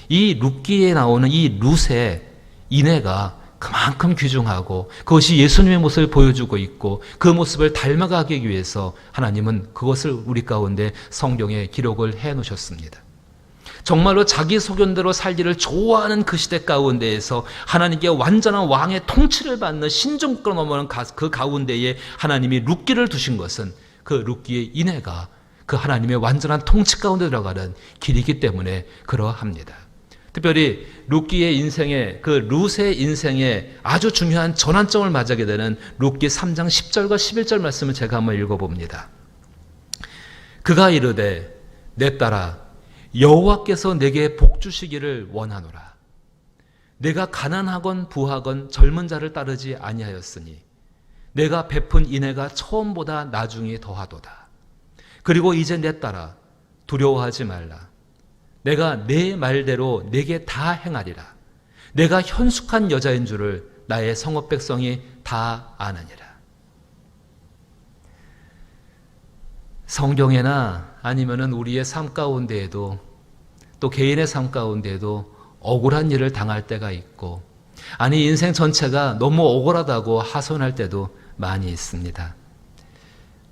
이 룻기에 나오는 이 룻의 인애가 그만큼 귀중하고 그것이 예수님의 모습을 보여주고 있고 그 모습을 닮아가기 위해서 하나님은 그것을 우리 가운데 성경에 기록을 해 놓으셨습니다. 정말로 자기 소견대로 살기를 좋아하는 그 시대 가운데에서 하나님께 완전한 왕의 통치를 받는 신정국가로 넘어가는 그 가운데에 하나님이 룻기를 두신 것은 그 룻기의 인애가 그 하나님의 완전한 통치 가운데 들어가는 길이기 때문에 그러합니다. 특별히 룻기의 인생에, 그 룻의 인생에 아주 중요한 전환점을 맞게 되는 룻기 3장 10절과 11절 말씀을 제가 한번 읽어봅니다. 그가 이르되 내 딸아 여호와께서 내게 복 주시기를 원하노라. 내가 가난하건 부하건 젊은 자를 따르지 아니하였으니 내가 베푼 인애가 처음보다 나중에 더하도다. 그리고 이제 내 딸아, 두려워하지 말라. 내가 내 말대로 내게 다 행하리라. 내가 현숙한 여자인 줄을 나의 성읍 백성이 다 아느니라. 성경에나 아니면은 우리의 삶 가운데에도 또 개인의 삶 가운데에도 억울한 일을 당할 때가 있고, 아니 인생 전체가 너무 억울하다고 하소연할 때도 많이 있습니다.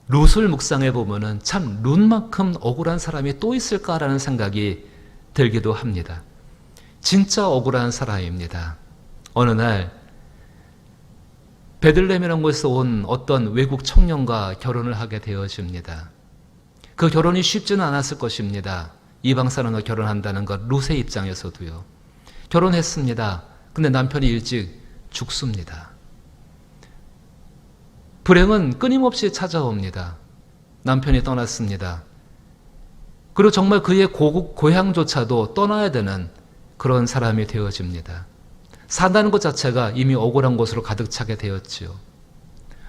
룻을 묵상해 보면은 참 룻만큼 억울한 사람이 또 있을까라는 생각이 들기도 합니다. 진짜 억울한 사람입니다. 어느 날 베들레헴이라는 곳에서 온 어떤 외국 청년과 결혼을 하게 되어집니다. 그 결혼이 쉽지는 않았을 것입니다. 이방 사람과 결혼한다는 것, 룻의 입장에서도요. 결혼했습니다. 근데 남편이 일찍 죽습니다. 불행은 끊임없이 찾아옵니다. 남편이 떠났습니다. 그리고 정말 그의 고향조차도 떠나야 되는 그런 사람이 되어집니다. 산다는 것 자체가 이미 억울한 곳으로 가득 차게 되었지요.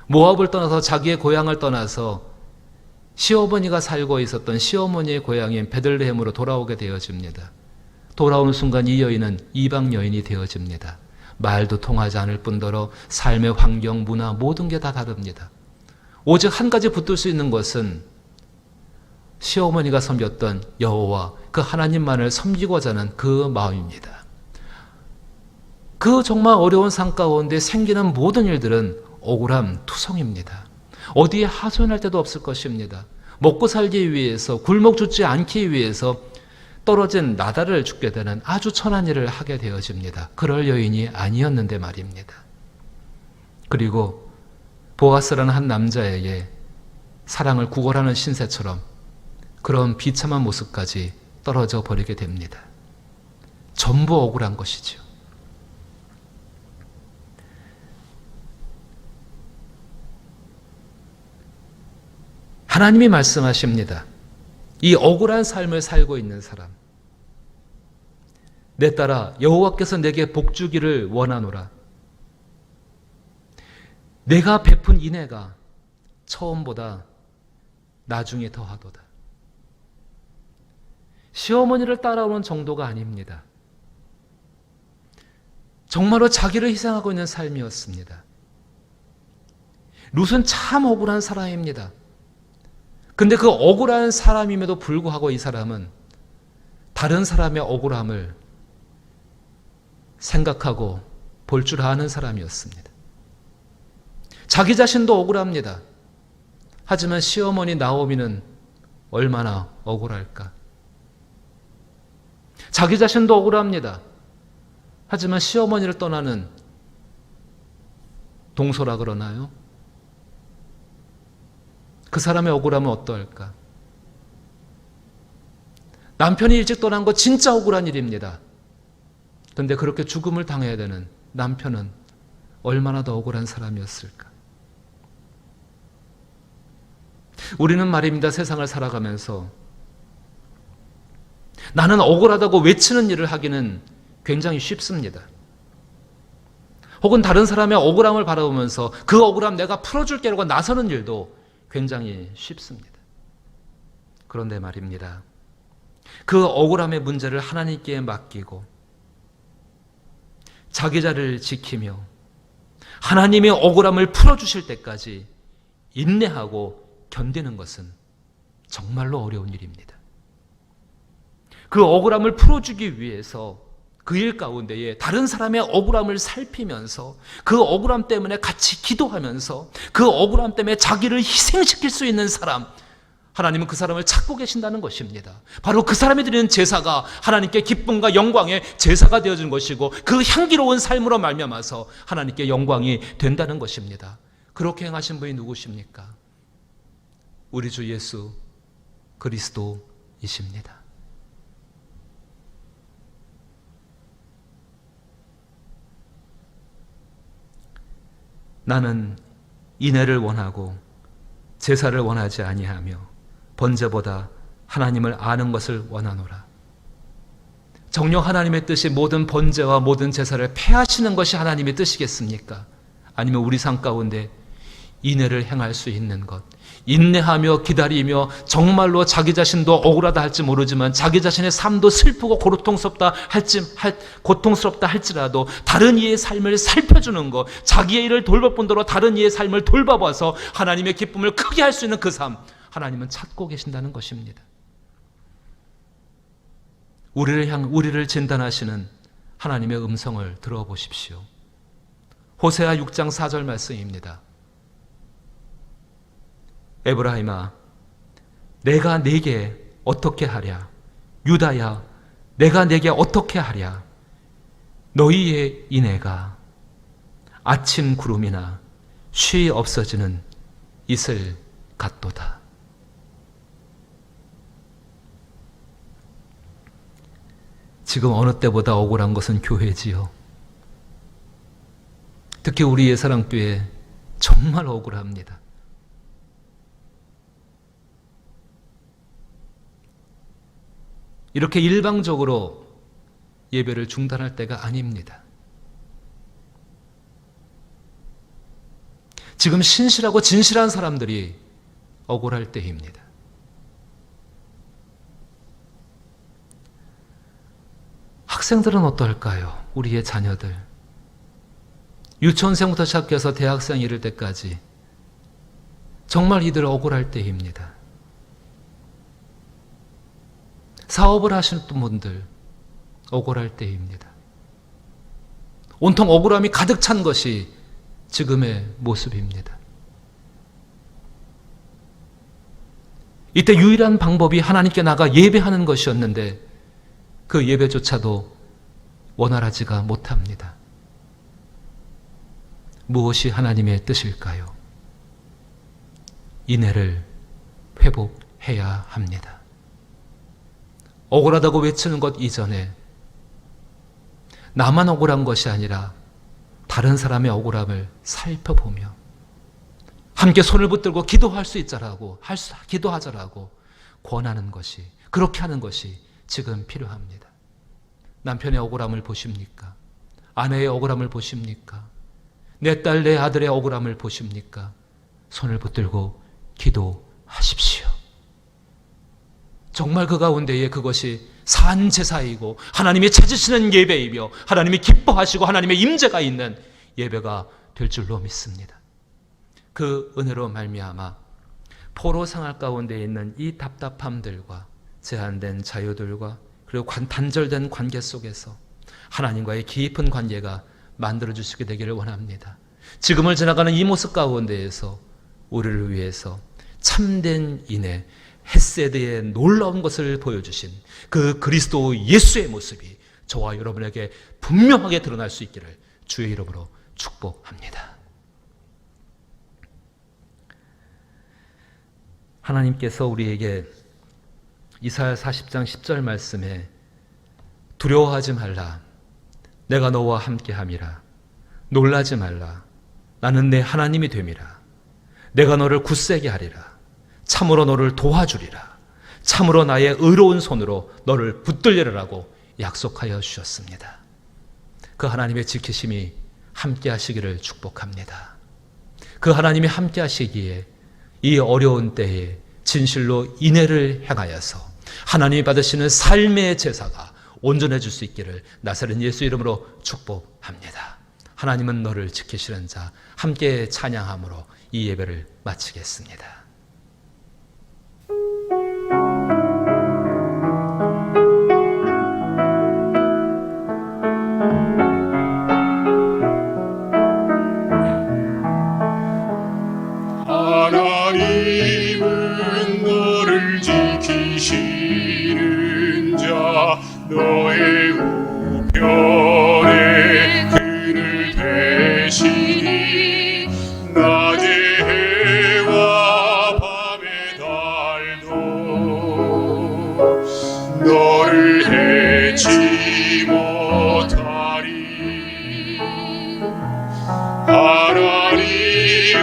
모압을 떠나서 자기의 고향을 떠나서 시어머니가 살고 있었던 시어머니의 고향인 베들레헴으로 돌아오게 되어집니다. 돌아오는 순간 이 여인은 이방 여인이 되어집니다. 말도 통하지 않을 뿐더러 삶의 환경, 문화 모든 게 다 다릅니다. 오직 한 가지 붙들 수 있는 것은 시어머니가 섬겼던 여호와 그 하나님만을 섬기고자 하는 그 마음입니다. 그 정말 어려운 삶 가운데 생기는 모든 일들은 억울함 투성입니다. 어디에 하소연할 데도 없을 것입니다. 먹고 살기 위해서, 굴목 죽지 않기 위해서 떨어진 나달을 죽게 되는 아주 천한 일을 하게 되어집니다. 그럴 여인이 아니었는데 말입니다. 그리고 보아스라는 한 남자에게 사랑을 구걸하는 신세처럼 그런 비참한 모습까지 떨어져 버리게 됩니다. 전부 억울한 것이죠. 하나님이 말씀하십니다. 이 억울한 삶을 살고 있는 사람, 내 딸아 여호와께서 내게 복 주기를 원하노라. 내가 베푼 인애가 처음보다 나중에 더하도다. 시어머니를 따라오는 정도가 아닙니다. 정말로 자기를 희생하고 있는 삶이었습니다. 룻은 참 억울한 사람입니다. 근데 그 억울한 사람임에도 불구하고 이 사람은 다른 사람의 억울함을 생각하고 볼 줄 아는 사람이었습니다. 자기 자신도 억울합니다. 하지만 시어머니 나오미는 얼마나 억울할까? 자기 자신도 억울합니다. 하지만 시어머니를 떠나는 동서라 그러나요? 그 사람의 억울함은 어떠할까? 남편이 일찍 떠난 거 진짜 억울한 일입니다. 그런데 그렇게 죽음을 당해야 되는 남편은 얼마나 더 억울한 사람이었을까? 우리는 말입니다. 세상을 살아가면서 나는 억울하다고 외치는 일을 하기는 굉장히 쉽습니다. 혹은 다른 사람의 억울함을 바라보면서 그 억울함 내가 풀어줄게라고 나서는 일도 굉장히 쉽습니다. 그런데 말입니다. 그 억울함의 문제를 하나님께 맡기고 자기 자리를 지키며 하나님의 억울함을 풀어주실 때까지 인내하고 견디는 것은 정말로 어려운 일입니다. 그 억울함을 풀어주기 위해서 그 일 가운데에 다른 사람의 억울함을 살피면서 그 억울함 때문에 같이 기도하면서 그 억울함 때문에 자기를 희생시킬 수 있는 사람, 하나님은 그 사람을 찾고 계신다는 것입니다. 바로 그 사람이 드리는 제사가 하나님께 기쁨과 영광의 제사가 되어진 것이고 그 향기로운 삶으로 말미암아서 하나님께 영광이 된다는 것입니다. 그렇게 행하신 분이 누구십니까? 우리 주 예수 그리스도이십니다. 나는 인애를 원하고 제사를 원하지 아니하며 번제보다 하나님을 아는 것을 원하노라. 정녕 하나님의 뜻이 모든 번제와 모든 제사를 폐하시는 것이 하나님의 뜻이겠습니까? 아니면 우리 삶 가운데 인애를 행할 수 있는 것, 인내하며 기다리며 정말로 자기 자신도 억울하다 할지 모르지만 자기 자신의 삶도 슬프고 고통스럽다 할지라도 다른 이의 삶을 살펴주는 것, 자기의 일을 돌볼 뿐더러 다른 이의 삶을 돌봐봐서 하나님의 기쁨을 크게 할 수 있는 그 삶, 하나님은 찾고 계신다는 것입니다. 우리를 진단하시는 하나님의 음성을 들어보십시오. 호세아 6장 4절 말씀입니다. 에브라임아, 내가 네게 어떻게 하랴? 유다야, 내가 네게 어떻게 하랴? 너희의 인애가 아침 구름이나 쉬 없어지는 이슬 같도다. 지금 어느 때보다 억울한 것은 교회지요. 특히 우리 예사랑교회 정말 억울합니다. 이렇게 일방적으로 예배를 중단할 때가 아닙니다. 지금 신실하고 진실한 사람들이 억울할 때입니다. 학생들은 어떨까요? 우리의 자녀들. 유치원생부터 시작해서 대학생 이를 때까지 정말 이들 억울할 때입니다. 사업을 하시는 분들 억울할 때입니다. 온통 억울함이 가득 찬 것이 지금의 모습입니다. 이때 유일한 방법이 하나님께 나가 예배하는 것이었는데 그 예배조차도 원활하지가 못합니다. 무엇이 하나님의 뜻일까요? 인애를 회복해야 합니다. 억울하다고 외치는 것 이전에 나만 억울한 것이 아니라 다른 사람의 억울함을 살펴보며 함께 손을 붙들고 기도하자라고 권하는 것이, 그렇게 하는 것이 지금 필요합니다. 남편의 억울함을 보십니까? 아내의 억울함을 보십니까? 내 딸, 내 아들의 억울함을 보십니까? 손을 붙들고 기도하십시오. 정말 그 가운데에 그것이 산 제사이고 하나님이 찾으시는 예배이며 하나님이 기뻐하시고 하나님의 임재가 있는 예배가 될 줄로 믿습니다. 그 은혜로 말미암아 포로 생활 가운데 있는 이 답답함들과 제한된 자유들과 그리고 단절된 관계 속에서 하나님과의 깊은 관계가 만들어주시게 되기를 원합니다. 지금을 지나가는 이 모습 가운데에서 우리를 위해서 참된 인애, 헤세드의 놀라운 것을 보여주신 그 그리스도 예수의 모습이 저와 여러분에게 분명하게 드러날 수 있기를 주의 이름으로 축복합니다. 하나님께서 우리에게 이사야 40장 10절 말씀에 두려워하지 말라, 내가 너와 함께함이라, 놀라지 말라, 나는 내 하나님이 됨이라, 내가 너를 굳세게 하리라, 참으로 너를 도와주리라, 참으로 나의 의로운 손으로 너를 붙들리라라고 약속하여 주셨습니다. 그 하나님의 지키심이 함께 하시기를 축복합니다. 그 하나님이 함께 하시기에 이 어려운 때에 진실로 인애를 행하여서 하나님이 받으시는 삶의 제사가 온전해질 수 있기를 나사렛 예수 이름으로 축복합니다. 하나님은 너를 지키시는 자, 함께 찬양함으로 이 예배를 마치겠습니다. 하나님은 너를 지키시는 자, 너의 우편에 그늘 되시니 낮의 해와 밤의 달도 너를 해치 못하리. 하나님은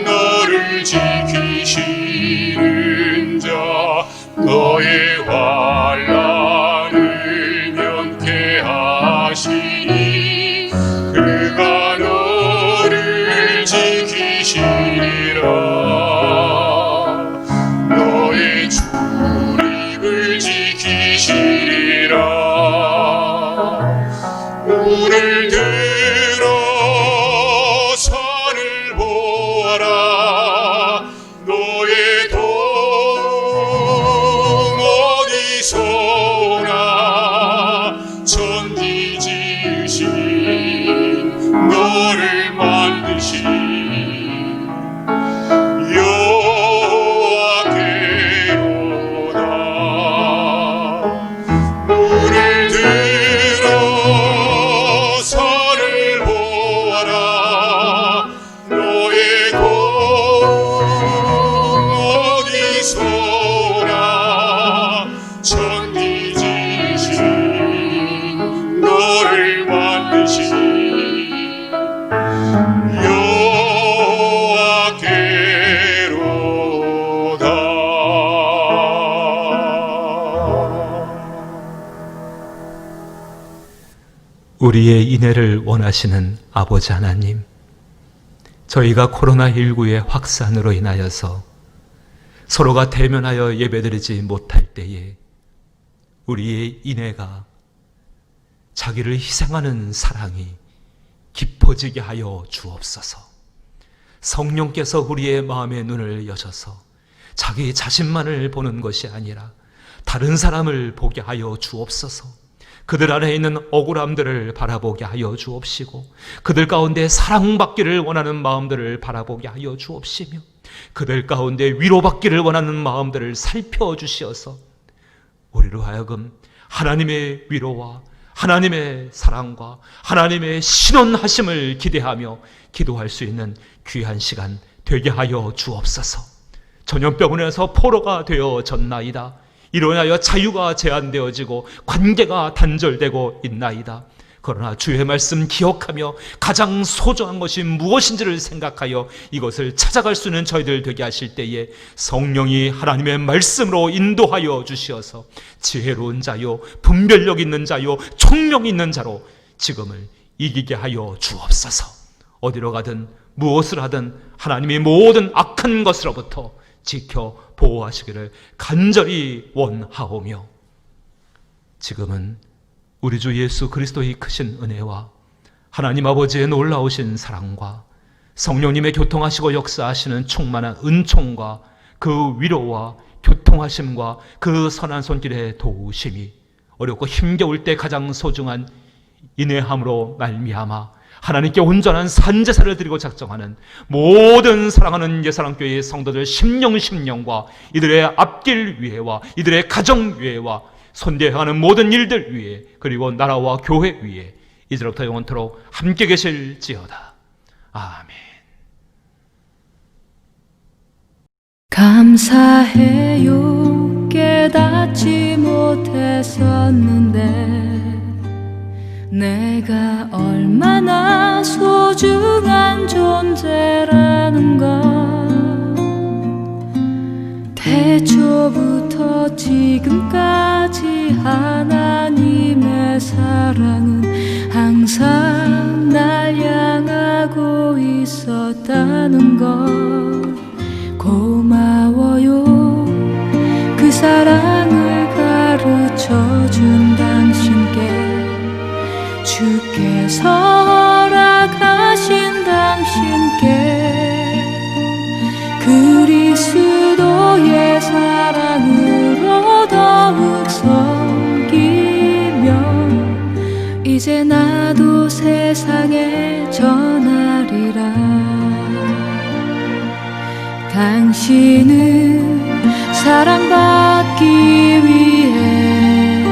너를 지키시는 자, 너의 환난을 면케하시니 그가 너를 지키시는 물을 들어 산을 보아라. 너의 도움 어디서나. 천지 지으신 너를 만드신 물을 들어 산을 보아라. 너의 공 어디서나. 천지 지으신 너를 만드신 우리의 인애를 원하시는 아버지 하나님, 저희가 코로나19의 확산으로 인하여서 서로가 대면하여 예배드리지 못할 때에 우리의 인애가, 자기를 희생하는 사랑이 깊어지게 하여 주옵소서. 성령께서 우리의 마음의 눈을 여셔서 자기 자신만을 보는 것이 아니라 다른 사람을 보게 하여 주옵소서. 그들 안에 있는 억울함들을 바라보게 하여 주옵시고, 그들 가운데 사랑받기를 원하는 마음들을 바라보게 하여 주옵시며, 그들 가운데 위로받기를 원하는 마음들을 살펴주시어서 우리로 하여금 하나님의 위로와 하나님의 사랑과 하나님의 신원하심을 기대하며 기도할 수 있는 귀한 시간 되게 하여 주옵소서. 전염병원에서 포로가 되어졌나이다. 이로 인하여 자유가 제한되어지고 관계가 단절되고 있나이다. 그러나 주의 말씀 기억하며 가장 소중한 것이 무엇인지를 생각하여 이것을 찾아갈 수 있는 저희들 되게 하실 때에 성령이 하나님의 말씀으로 인도하여 주시어서 지혜로운 자요, 분별력 있는 자요, 총명 있는 자로 지금을 이기게 하여 주옵소서. 어디로 가든 무엇을 하든 하나님이 모든 악한 것으로부터 지켜 보호하시기를 간절히 원하오며, 지금은 우리 주 예수 그리스도의 크신 은혜와 하나님 아버지의 놀라우신 사랑과 성령님의 교통하시고 역사하시는 충만한 은총과 그 위로와 교통하심과 그 선한 손길의 도우심이 어렵고 힘겨울 때 가장 소중한 인내함으로 말미암아 하나님께 온전한 산제사를 드리고 작정하는 모든 사랑하는 예사랑교회의 성도들 심령과 이들의 앞길 위에와 이들의 가정 위에와 손대하는 모든 일들 위에, 그리고 나라와 교회 위에 이제로부터 영원토록 함께 계실지어다. 아멘. 감사해요. 깨닫지 못했었는데 내가 얼마나 소중한 존재라는 걸 태초부터 지금까지 하나님의 사랑은 항상 날 향하고 있었다는 걸 고마워요. 그 사랑을 가르쳐준 당신께, 주께서 허락하신 당신께 그리스도의 사랑으로 더욱 섬기며 이제 나도 세상에 전하리라. 당신은 사랑받기 위해,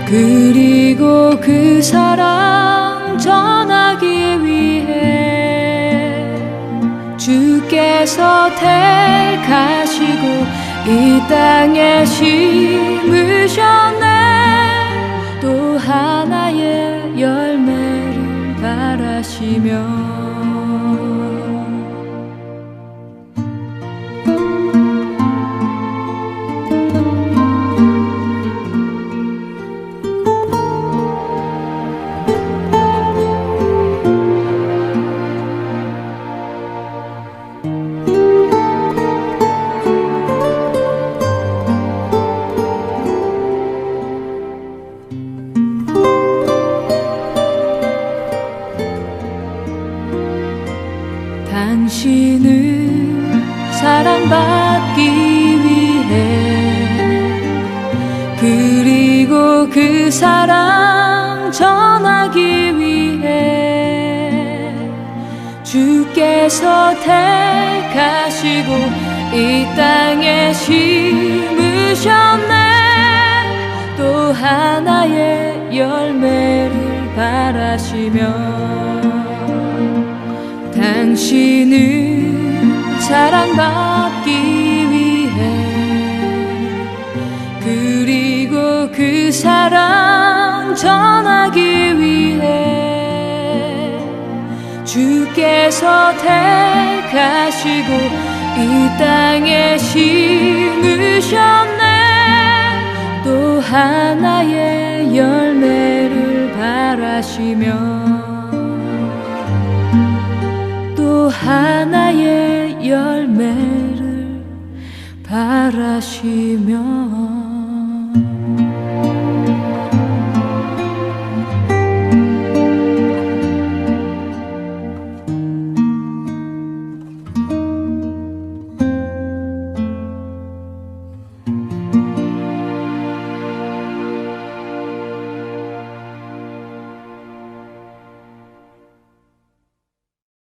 그리고 그 사랑 전하기 위해 주께서 택하시고 이 땅에 심으셨네. 또 하나의 열매를 바라시며 당신은 사랑받기 위해 그리고 그 사랑 전하기 위해 주께서 택하시고 이 땅에 심으셨네. 또 하나의 열매를 바라시며 당신은 사랑받기 위해 그리고 그 사랑 전하기 위해 주께서 택하시고 이 땅에 심으셨네. 또 하나의 열매를 바라시며 또 하나의 열매를 바라시며